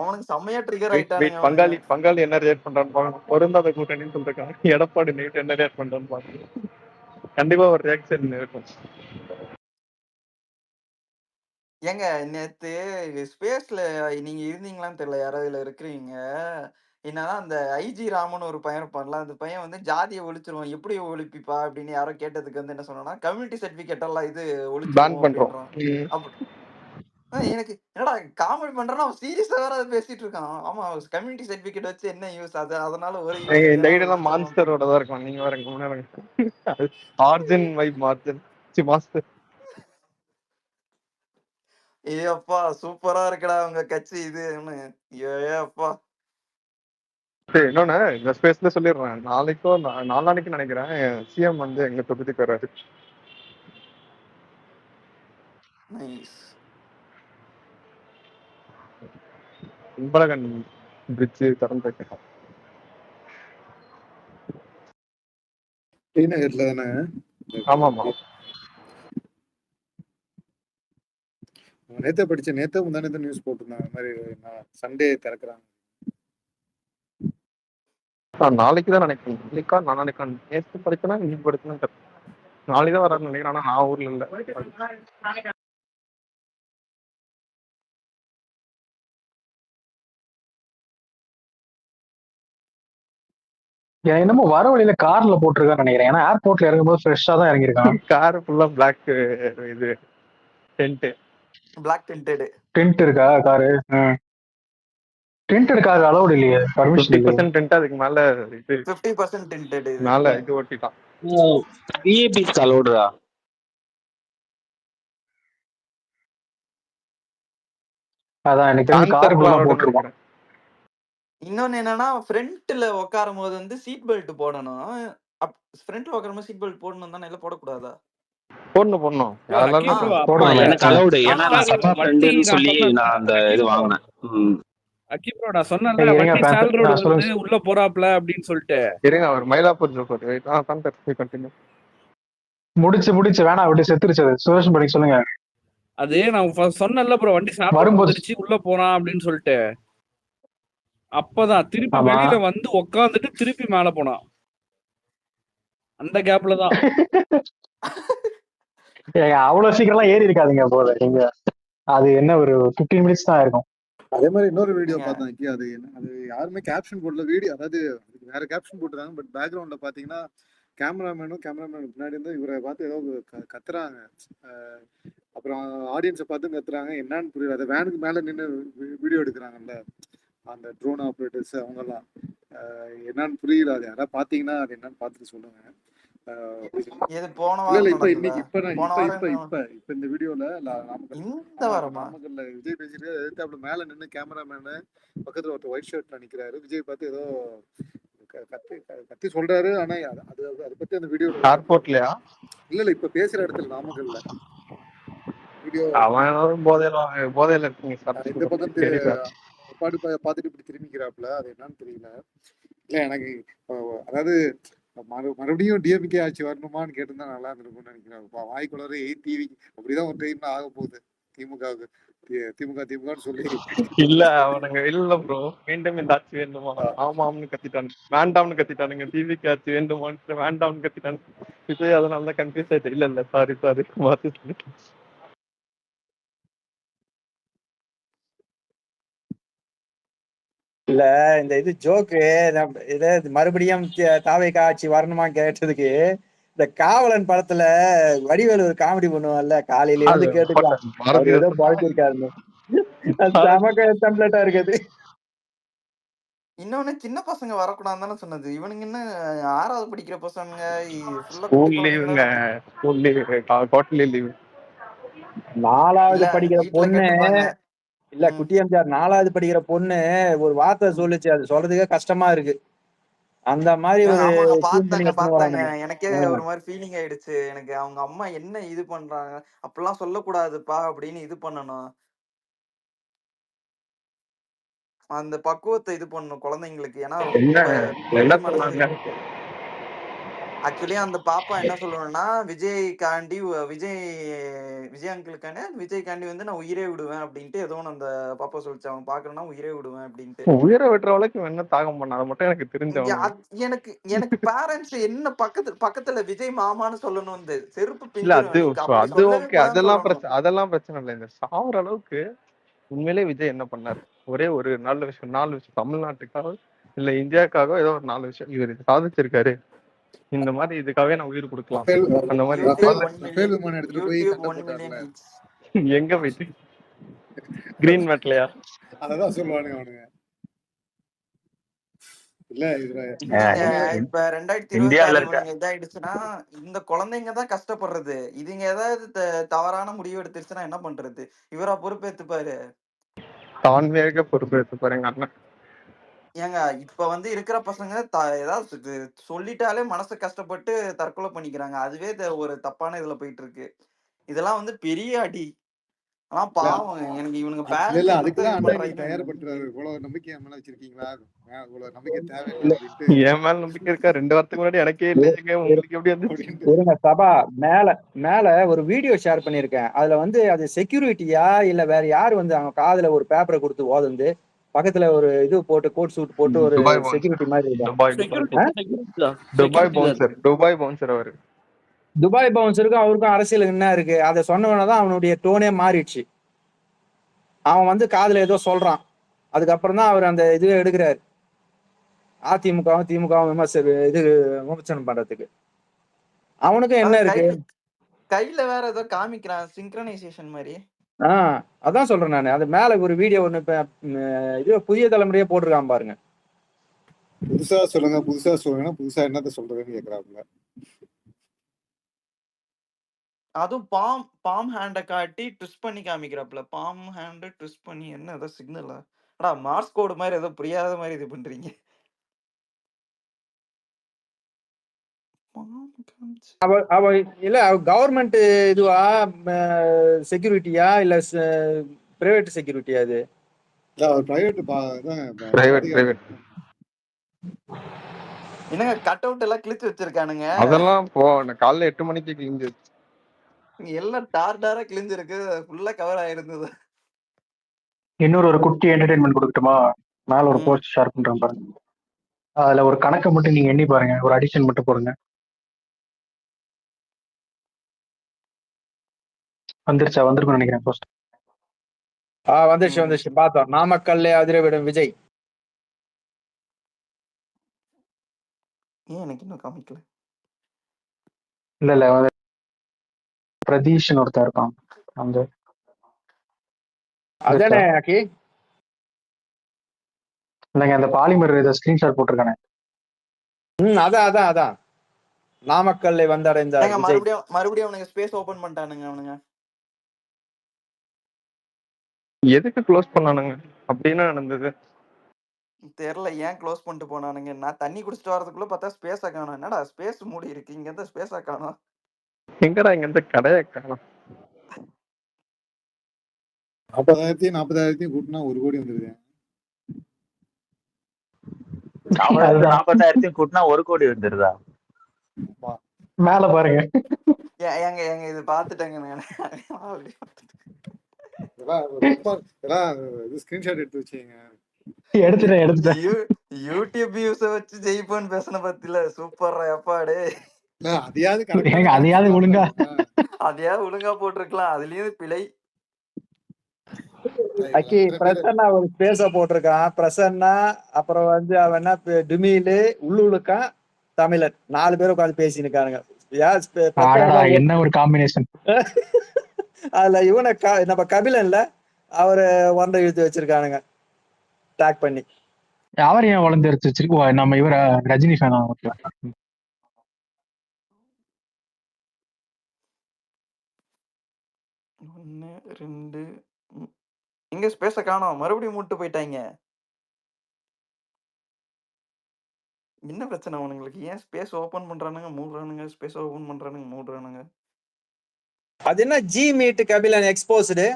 [SPEAKER 11] அவனுக்கு செம்மையா ட்ரிகர் ஆயிட்டானுங்க.
[SPEAKER 13] பங்காளி என்ன ரியாக்ட் பண்றான்னு பாக்கணும். பொருந்தாத கூட்டணின்னு சொல்லிருக்காங்க. எடப்பாடி நைட் என்ன ரியாக்ட் பண்றான்னு பாக்கணும். கண்டிப்பா ஒரு ரியாக்ஷன் இருக்கும்.
[SPEAKER 11] ஏங்க நேத்து ஸ்பேஸ்ல நீங்க இருந்தீங்களான்னு தெரியல, யாராவது இதுல இருக்கிறீங்க. என்னன்னா அந்த ஐஜி ராமன் ஒரு பையன் இருப்பான்ல, அந்த பையன் வந்து ஜாதியை ஒழிச்சிருவோம், எப்படி ஒழிப்பிப்பா அப்படின்னு யாரோ கேட்டதுக்கு வந்து என்ன சொன்னா, கம்யூனிட்டி சர்டிபிகேட் எல்லாம் இது ஒழிச்சிருவோம் அப்படின்றான். எனக்கு என்னடா காமெடி பண்றான், அவன் சீரியஸா வேற அதை பேசிட்டு இருக்கான். ஆமா கம்யூனிட்டி சர்டிபிகேட் வச்சு என்ன யூஸ், அதனால ஒரு
[SPEAKER 13] இந்த ஐடியெல்லாம் மான்ஸ்டரோட தான் இருக்கும். நீங்க வேற முன்னாடி ஆர்ஜின் வைப் மாஸ்டர்.
[SPEAKER 11] ஏப்பா சூப்பரா இருக்குடா உங்க கட்சி இதுன்னு. ஏப்பா
[SPEAKER 13] இன்னொன்னு இந்த ஸ்பேஸ்ல சொல்லிடுறேன். நாளான்னைக்கு நினைக்கிறேன் சிஎம் வந்து எங்க தொகுதி போறாரு. அன்பழகன் பிரிட்ஜ் திறந்திருக்கேன். ஆமாமா
[SPEAKER 12] நேத்தே முந்தானே நியூஸ் போட்டிருந்தாங்க. மாதிரி சண்டே திறக்கிறாங்க.
[SPEAKER 13] நாளைக்குதான் நினைக்கிறேன். நாளைக்கா நேற்று படிச்சனா இன்னைக்கு படிச்சனா நாளைக்கு தான் வரான்னு நினைக்கிறேன். ஆனா நான் ஊர்ல இல்ல.
[SPEAKER 8] என்னமோ வர வழியில கார்ல போட்டிருக்கான்னு நினைக்கிறேன். ஏன்னா ஏர்போர்ட்ல இறங்கும்போது ஃப்ரெஷ்ஷா தான் இறங்கிருக்கான்.
[SPEAKER 13] கார் ஃபுல்லா பிளாக் இது டென்ட்
[SPEAKER 11] பிளாக் டென்டட்
[SPEAKER 8] டென்ட் இருக்கா காரு? டென்டட் கார் அலௌட் இல்லையே, பர்மிஷன் இல்லையே.
[SPEAKER 13] 50% டென்ட், அதுக்கு மேல இது
[SPEAKER 11] 50% டென்டட் இது
[SPEAKER 13] மேல இது ஓட்டிட்டான்.
[SPEAKER 5] விஐபிஸ் அலௌடுடா.
[SPEAKER 8] அதான் எனக்கு காருக்குள்ள போட்டுருக்கான்.
[SPEAKER 11] இன்னொன்னு என்னன்னா ஃப்ரண்ட்ல உட்காரும் போது வந்து சீட் பெல்ட் போடணும். ஃப்ரண்ட்ல உட்காரும் போது சீட் பெல்ட் போடணும் தானே, இல்ல போடக்கூடாதா?
[SPEAKER 13] போடணும்.
[SPEAKER 5] எனக்கு அலௌடு. ஏன்னா நான் சப்பா ஃப்ரெண்டுன்னு சொல்லி நான் அந்த இது வாங்கினேன்.
[SPEAKER 17] அக்கி ப்ரோ நான் சொன்னேன்ல வண்டி சால் ரோட் வந்து உள்ள போறாப்ல அப்படின்னு சொல்லிட்டு.
[SPEAKER 13] இருங்க அவர் மயிலாப்பூர் கண்டினியூ
[SPEAKER 8] முடிச்சு வேணா விட்டு செத்துருச்சு. சுரேஷ் படி சொல்லுங்க.
[SPEAKER 17] அது நான் சொன்னேன்ல ப்ரோ வண்டி சால் வந்துருச்சு உள்ள போறான் அப்படின்னு சொல்லிட்டு. அப்பதான் திருப்பி வெளியில வந்து உட்காந்துட்டு திருப்பி மேல போனான். அந்த கேப்ல தான்.
[SPEAKER 8] அவ்வளவு சீக்கிரம் எல்லாம் ஏறி இருக்காதுங்க போல. நீங்க அது என்ன ஒரு 15 மினிட்ஸ் தான் இருக்கும்.
[SPEAKER 12] அதே மாதிரி இன்னொரு வீடியோ பார்த்தேன். அது யாருமே கேப்ஷன் போடல. வீடியோ அதாவது வேற கேப்ஷன் போட்டுருக்காங்க. பட் பேக்ரவுண்ட்ல பாத்தீங்கன்னா கேமராமேன் பின்னாடி இருந்து இவரை பார்த்து ஏதோ கத்துறாங்க. அப்புறம் ஆடியன்ஸை பார்த்து கத்துறாங்க. என்னன்னு புரியல. அதை வேனுக்கு மேல நின்று வீடியோ எடுக்கிறாங்கல்ல அந்த ட்ரோன் ஆப்ரேட்டர்ஸ், அவங்கெல்லாம் என்னன்னு புரியல. அது யாராவது பாத்தீங்கன்னா அது என்னன்னு பார்த்துட்டு சொல்லுங்க. இந்த வீடியோல நாமக்கல்ல விஜய் பேசிட்டு எதிர்த்தாப்புல மேல நின்று கேமராமேனு பக்கத்துல ஒருத்தர் ஒயிட் ஷர்ட்ல நிக்கிறாரு. விஜய் பார்த்து ஏதோ கத்தி சொல்றாரு. ஆனா அதை பத்தி அந்த வீடியோ
[SPEAKER 13] ஏர்போர்ட்லயா
[SPEAKER 12] இல்ல இப்ப பேசுற இடத்துல நாமக்கல்ல வீடியோ
[SPEAKER 13] போதையில இருக்கீங்க.
[SPEAKER 12] இந்த பக்கம் பாடு பார்த்துட்டு இப்படி திரும்பிக்கிறாப்புல. அது என்னன்னு தெரியல. இல்ல எனக்கு அதாவது மறுபடியும் டிஎம்கே ஆட்சி வரணுமான்னு கேட்டிருந்தா நல்லா இருந்திருக்கும்னு நினைக்கிறேன். வாய்க்குள்ளே டிவி அப்படிதான் ஒரு டைம் ஆக போகுது. திமுகன்னு சொல்லி
[SPEAKER 13] இல்ல அவனுங்க இல்ல ப்ரோ, மீண்டும் இந்த ஆட்சி வேண்டுமா ஆமாம்னு கத்திட்டானுங்க, வேண்டாம்னு கத்திட்டானுங்க. டிவிக்கு ஆட்சி வேண்டுமான்னு வேண்டாம்னு கத்திட்டானுங்க. விஜய் அதனாலதான் கன்ஃபியூஸ் ஆயிட்டு இல்ல சாரி மாத்தி சொல்லிட்டேன்.
[SPEAKER 15] இல்ல இந்த இது ஜோக்கு இது மறுபடியும் தாவேகா ஆட்சி வரணுமா கேட்டதுக்கு இந்த காவலன் படத்துல வடிவேலு ஒரு காமெடி பண்ணுவான்ல, காலையில இருந்து கேட்டுக்கலாம் அவர் ஏதோ பழக்கிருக்காருன்னு. நமக்கு டெம்ப்ளேட்டா இருக்குது.
[SPEAKER 11] இன்னொன்னு சின்ன பசங்க வரக்கூடாதுன்னு தானே சொன்னது. இவனுங்க என்ன 6வது படிக்கிற பசங்க ஃபுல்லா குட்டி
[SPEAKER 13] ஸ்கூல்
[SPEAKER 11] குழந்தைங்களா
[SPEAKER 13] லீவுங்க, ஸ்கூல் லீவு, குவார்டர்லி லீவு.
[SPEAKER 15] 4வது படிக்கிற
[SPEAKER 11] வீட்டுல
[SPEAKER 15] பொண்ணு
[SPEAKER 11] கேட்டுப்பாங்க.
[SPEAKER 15] இல்ல குட்டி எம்ஜிஆர் 4வது படிக்கிற பொண்ணு ஒரு வார்த்தை சொல்லுச்சு, அது சொல்றதுக்கே கஷ்டமா இருக்கு. அந்த மாதிரி ஒரு
[SPEAKER 11] ஆமாங்க,
[SPEAKER 15] சீன் பண்ணி எடுத்துன்னு
[SPEAKER 11] பார்த்தாங்க.
[SPEAKER 15] வரானுங்க.
[SPEAKER 11] எனக்கே ஒரு மாதிரி ஃபீலிங் ஆயிடுச்சு. எனக்கு அவங்க அம்மா என்ன இது பண்றாங்க, அப்படிலாம் சொல்லக்கூடாதுப்பா அப்படின்னு இது பண்ணணும். அந்த பக்குவத்தை இது பண்ணணும் குழந்தைங்களுக்கு. ஏன்னா ரொம்ப
[SPEAKER 13] என்ன
[SPEAKER 11] பிரிட்டிமான
[SPEAKER 13] சொன்னாங்க?
[SPEAKER 11] ஆக்சுவலி அந்த பாப்பா என்ன சொல்லணும்னா, விஜய் அங்கிளுக்காண்டி விஜய்காண்டி வந்து நான் உயிரே விடுவேன் அப்படின்ட்டு ஏதோ ஒன்று அந்த பாப்பா சொல்லிச்சு. அவங்க பாக்கணும்னா உயிரே விடுவேன் அப்படின்ட்டு.
[SPEAKER 13] உயிரை விட்டுற அளவுக்கு என்ன தாகம் பண்ண, அதை மட்டும் எனக்கு தெரிஞ்சவங்க.
[SPEAKER 11] எனக்கு பேரண்ட்ஸ் என்ன பக்கத்துல விஜய் மாமான்னு சொல்லணும். இந்த செருப்பு
[SPEAKER 13] இல்ல அது
[SPEAKER 11] பிஞ்சிரும். அப்படி
[SPEAKER 13] அது
[SPEAKER 11] சொல்லவே
[SPEAKER 13] ஓகே,
[SPEAKER 11] கூடாதுன்னு சொல்லணும்.
[SPEAKER 13] அதெல்லாம் பிரச்சனை இல்லை. இந்த சாவர அளவுக்கு உண்மையிலே விஜய் என்ன பண்ணாரு? ஒரே ஒரு நாலு விஷயம் தமிழ்நாட்டுக்காக இல்ல இந்தியாவுக்காக ஏதோ ஒரு 4 விஷயம் இவர் சாதிச்சிருக்காரு. இந்த மாதிரி இதுக்காகவே நான் உயிர் கொடுக்கலாம். அந்த மாதிரி
[SPEAKER 11] யூடியூப் 1 மில்லியன் ஹிட்ஸ்.
[SPEAKER 13] எங்க போயிட்டு கிரீன் மேட்லயா?
[SPEAKER 12] அததான் சொல்லுவானுங்க அவனுங்க. இல்ல
[SPEAKER 11] இப்ப 2026 இதாயிடுச்சுன்னா இந்த குழந்தைங்க தான் கஷ்டப்படுறது. இதுங்க ஏதாவது தவறான முடிவு எடுத்துருச்சுன்னா என்ன பண்றது? இவரா பொறுப்பேத்துப்பாரு?
[SPEAKER 13] தான்மையாக பொறுப்பேற்றுப்பாரு எங்க அண்ணன்.
[SPEAKER 11] ஏங்க இப்ப வந்து இருக்கிற பசங்க ஏதாவது சொல்லிட்டாலே மனசு கஷ்டப்பட்டு தற்கொலை பண்ணிக்கிறாங்க. அதுவே ஒரு தப்பான இதுல போயிட்டு இருக்கு. இதெல்லாம் வந்து பெரிய அடி. ஆனா பாவம் எனக்கு இவனுங்க பேரண்ட்ஸ்
[SPEAKER 12] அதுக்குதான் தயார்படுத்துறாரு. இவ்வளவு நம்பிக்கை என் மேல வச்சிருக்கீங்களா, இவ்வளவு நம்பிக்கை தேவையில்லை அப்படின்ட்டு.
[SPEAKER 13] என் மேல நம்பிக்கை இருக்கா? 2 வாரத்துக்கு முன்னாடி எனக்கே இல்லைங்க, உங்களுக்கு எப்படி வந்து
[SPEAKER 15] இருங்க சபா மேல ஒரு வீடியோ ஷேர் பண்ணிருக்கேன். அதுல வந்து அது செக்யூரிட்டியா இல்ல வேற யாரு வந்து அவங்க காதுல ஒரு பேப்பரை கொடுத்து ஓதுந்து பக்கத்துல ஒரு இது போட்டு கோட் சூட் போட்டு ஒரு செக்யூரிட்டி மாதிரி
[SPEAKER 13] துபாய் பவுன்சர் அவரு.
[SPEAKER 15] துபாய் பவுன்சருக்கும் அவருக்கும் அரசியல் என்ன இருக்கு? அதை சொன்னவனதான் அவனுடைய டோனே மாறிடுச்சு. அவன் வந்து காதுல ஏதோ சொல்றான், அதுக்கப்புறம் தான் அவர் அந்த இது எடுக்கிறாரு. அதிமுகவும் திமுகவும் விமர்சனம் பண்றதுக்கு அவனுக்கும் என்ன இருக்கு?
[SPEAKER 11] கையில வேற ஏதோ காமிக்கிறான் சிங்க்ரனைசேஷன் மாதிரி.
[SPEAKER 15] அதான் சொல்றேன் நானு. அது மேல ஒரு வீடியோ ஒண்ணு இது புதிய தலைமுறையே போட்டிருக்கான் பாருங்க.
[SPEAKER 12] புதுசா சொல்லுங்க புதுசா என்னத்த சொல்றதுன்னு கேக்குறாங்க.
[SPEAKER 11] அதுவும் பாம் ஹேண்ட காட்டி ட்விஸ்ட் பண்ணி காமிக்கிறாப்ல. பாம் ஹேண்ட் ட்விஸ்ட் பண்ணி என்ன ஏதோ சிக்னலா? அடா மார்ஸ் கோடு மாதிரி ஏதோ புரியாத மாதிரி இது பண்றீங்க.
[SPEAKER 15] அவ இல்ல கவர்மெண்ட் இதுவா செக்யூரிட்டியா இல்ல பிரைவேட் செக்யூரிட்டியா? அது
[SPEAKER 13] பிரைவேட்.
[SPEAKER 11] என்னங்க கட் அவுட் எல்லாம் கிழிச்சு வச்சிருக்கானுங்க.
[SPEAKER 13] அதெல்லாம் காலைல 8 மணிக்கு கிழிஞ்சு
[SPEAKER 11] எல்லாம் டாரா கிழிஞ்சிருக்கு. ஃபுல்லா கவர் ஆயிருந்தது.
[SPEAKER 8] இன்னொரு ஒரு குட்டி என்டர்டைன்மெண்ட் கொடுக்கட்டுமா? மேல ஒரு போஸ்ட் ஷேர் பண்றேன் பாருங்க. அதுல ஒரு கணக்கை மட்டும் நீங்க எண்ணி பாருங்க, ஒரு அடிஷன் மட்டும் போடுங்க. வந்திருக்கும் நினைக்கிறேன் போஸ்ட்.
[SPEAKER 15] வந்துருச்சு பார்த்தோம். நாமக்கல்ல அதிரவிடும் விஜய்.
[SPEAKER 11] ஏன் எனக்கு இன்னும் காமிக்கல?
[SPEAKER 8] இல்ல பிரதீஷ் ஒருத்தர் இருக்கான். அந்த
[SPEAKER 15] அதானே ஆக்கி
[SPEAKER 8] இல்லைங்க, அந்த பாலிமர் இதை ஸ்கிரீன்ஷாட் போட்டிருக்கானே.
[SPEAKER 15] அதான் நாமக்கல்ல வந்தடைந்தார்.
[SPEAKER 11] மறுபடியும் அவனுங்க ஸ்பேஸ் ஓபன் பண்ணிட்டானுங்க. அவனுங்க
[SPEAKER 13] எதுக்கு க்ளோஸ் பண்ணானுங்க? அப்படின்னா நடந்தது
[SPEAKER 11] தெரியல. ஏன் க்ளோஸ் பண்ணிட்டு போனானுங்க? நான் தண்ணி குடிச்சிட்டு வரதுக்குள்ள பார்த்தா ஸ்பேஸா காணோம். என்னடா ஸ்பேஸ் மூடி இருக்கு, இங்க இருந்து ஸ்பேஸா காணோம்.
[SPEAKER 13] எங்கடா இங்க இருந்து கடையை காணோம்.
[SPEAKER 12] 40,000 கூட்டினா 1 கோடி வந்துருது.
[SPEAKER 19] 40,000 கூட்டினா 1 கோடி வந்துருதா?
[SPEAKER 8] மேல பாருங்க.
[SPEAKER 11] ஏங்க இது பாத்துட்டேங்க.
[SPEAKER 12] ஸ்கிரீன்ஷாட் எடுத்து வச்சீங்க.
[SPEAKER 8] எடுத்துட்டேன்.
[SPEAKER 11] யூடியூப் வியூஸ வச்சு ஜெயிப்போன்னு பேசின பத்தில சூப்பர்ரா எப்பாடே.
[SPEAKER 8] அதையாவது ஒழுங்கா
[SPEAKER 11] ஒழுங்கா போட்டிருக்கலாம். அதுலயும் பிழை.
[SPEAKER 15] அக்கி பிரசன்னா ஒரு ஸ்பேஸ போட்டிருக்கான். பிரசன்னா அப்புறம் வந்து அவன் என்ன டுமிலு உள்ளுக்கான் தமிழன் 4 பேரும் உட்காந்து பேசின்னு இருக்கானுங்க.
[SPEAKER 8] என்ன ஒரு காம்பினேஷன்.
[SPEAKER 15] அதுல இவனை நம்ம கபிலன்ல அவரு ஒன்றை இழுத்து வச்சிருக்கானுங்க டேக் பண்ணி.
[SPEAKER 8] அவர் ஏன் வளர்ந்து எடுத்து வச்சிருக்கு? நம்ம இவர ரஜினி ஃபேனா? ஓகே.
[SPEAKER 11] 1 2 எங்க ஸ்பேஸ காணோம். மறுபடியும் மூட்டு போயிட்டாங்க. என்ன பிரச்சனை அவனுங்களுக்கு? ஏன் ஸ்பேஸ் ஓபன் பண்றானுங்க மூடுறானுங்க, ஸ்பேஸ் ஓபன் பண்றானுங்க மூடுறானுங்க.
[SPEAKER 15] அது என்ன ஜி மீட் கபிலன் எக்ஸ்போஸ்டு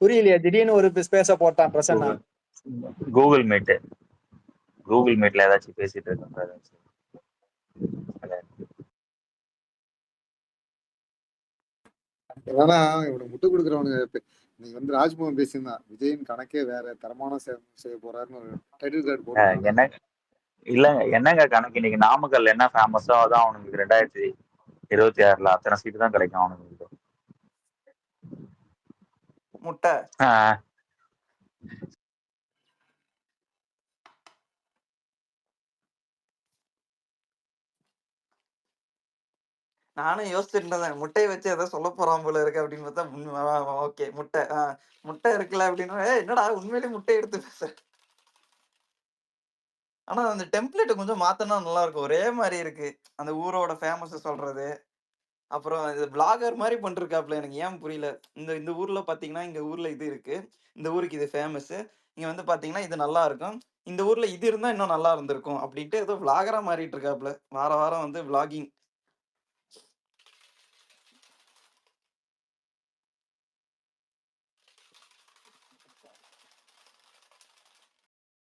[SPEAKER 15] புரியலையா? திடீர்னு ஒரு ஸ்பேஸ போட்டான் பிரசன்னா.
[SPEAKER 14] கூகுள் மீட்ல ஏதாச்சும் பேசிட்டு இருக்கேன்.
[SPEAKER 12] ஏன்னா இவனுக்கு முட்டு கொடுக்குறவனுங்க. நீங்க வந்து ராஜ்மோகன் பேசியிருந்தான் விஜயின் கணக்கே வேற தரமான செய்ய போறாருன்னு ஒரு டைட்டில் கார்டு போட்டு.
[SPEAKER 14] என்ன இல்லங்க, என்னங்க கணக்கு? இன்னைக்கு நாமக்கல் என்ன ஃபேமஸோ அதான் அவனுக்கு 2026 அத்தனை சீட்டு தான் கிடைக்கும் அவனுக்கு.
[SPEAKER 11] முட்டை நானும் யோசிச்சுட்டு இருந்தேன். முட்டையை வச்சு ஏதோ சொல்ல போறான் போல இருக்கு அப்படின்னு பார்த்தா ஓகே முட்டை முட்டை இருக்குல்ல அப்படின்னு. என்னடா உண்மையிலேயே முட்டை எடுத்து பேச. ஆனா அந்த டெம்ப்ளேட் கொஞ்சம் மாத்தினா நல்லா இருக்கும். ஒரே மாதிரி இருக்கு. அந்த ஊரோட ஃபேமஸ் சொல்றது. அப்புறம் இது பிளாகர் மாதிரி பண்ணிருக்காப்ல. எனக்கு ஏன் புரியல. இந்த ஊர்ல பாத்தீங்கன்னா இந்த ஊர்ல இது இருக்கு, இந்த ஊருக்கு இது ஃபேமஸ், இங்க வந்து பாத்தீங்கன்னா இது நல்லா இருக்கும், இந்த ஊர்ல இது இருந்தா இன்னும் நல்லா இருந்திருக்கும் அப்படின்ட்டு ஏதோ விளாகரா மாறிட்டு இருக்காப்ல. வாரம் வந்து விளாகிங்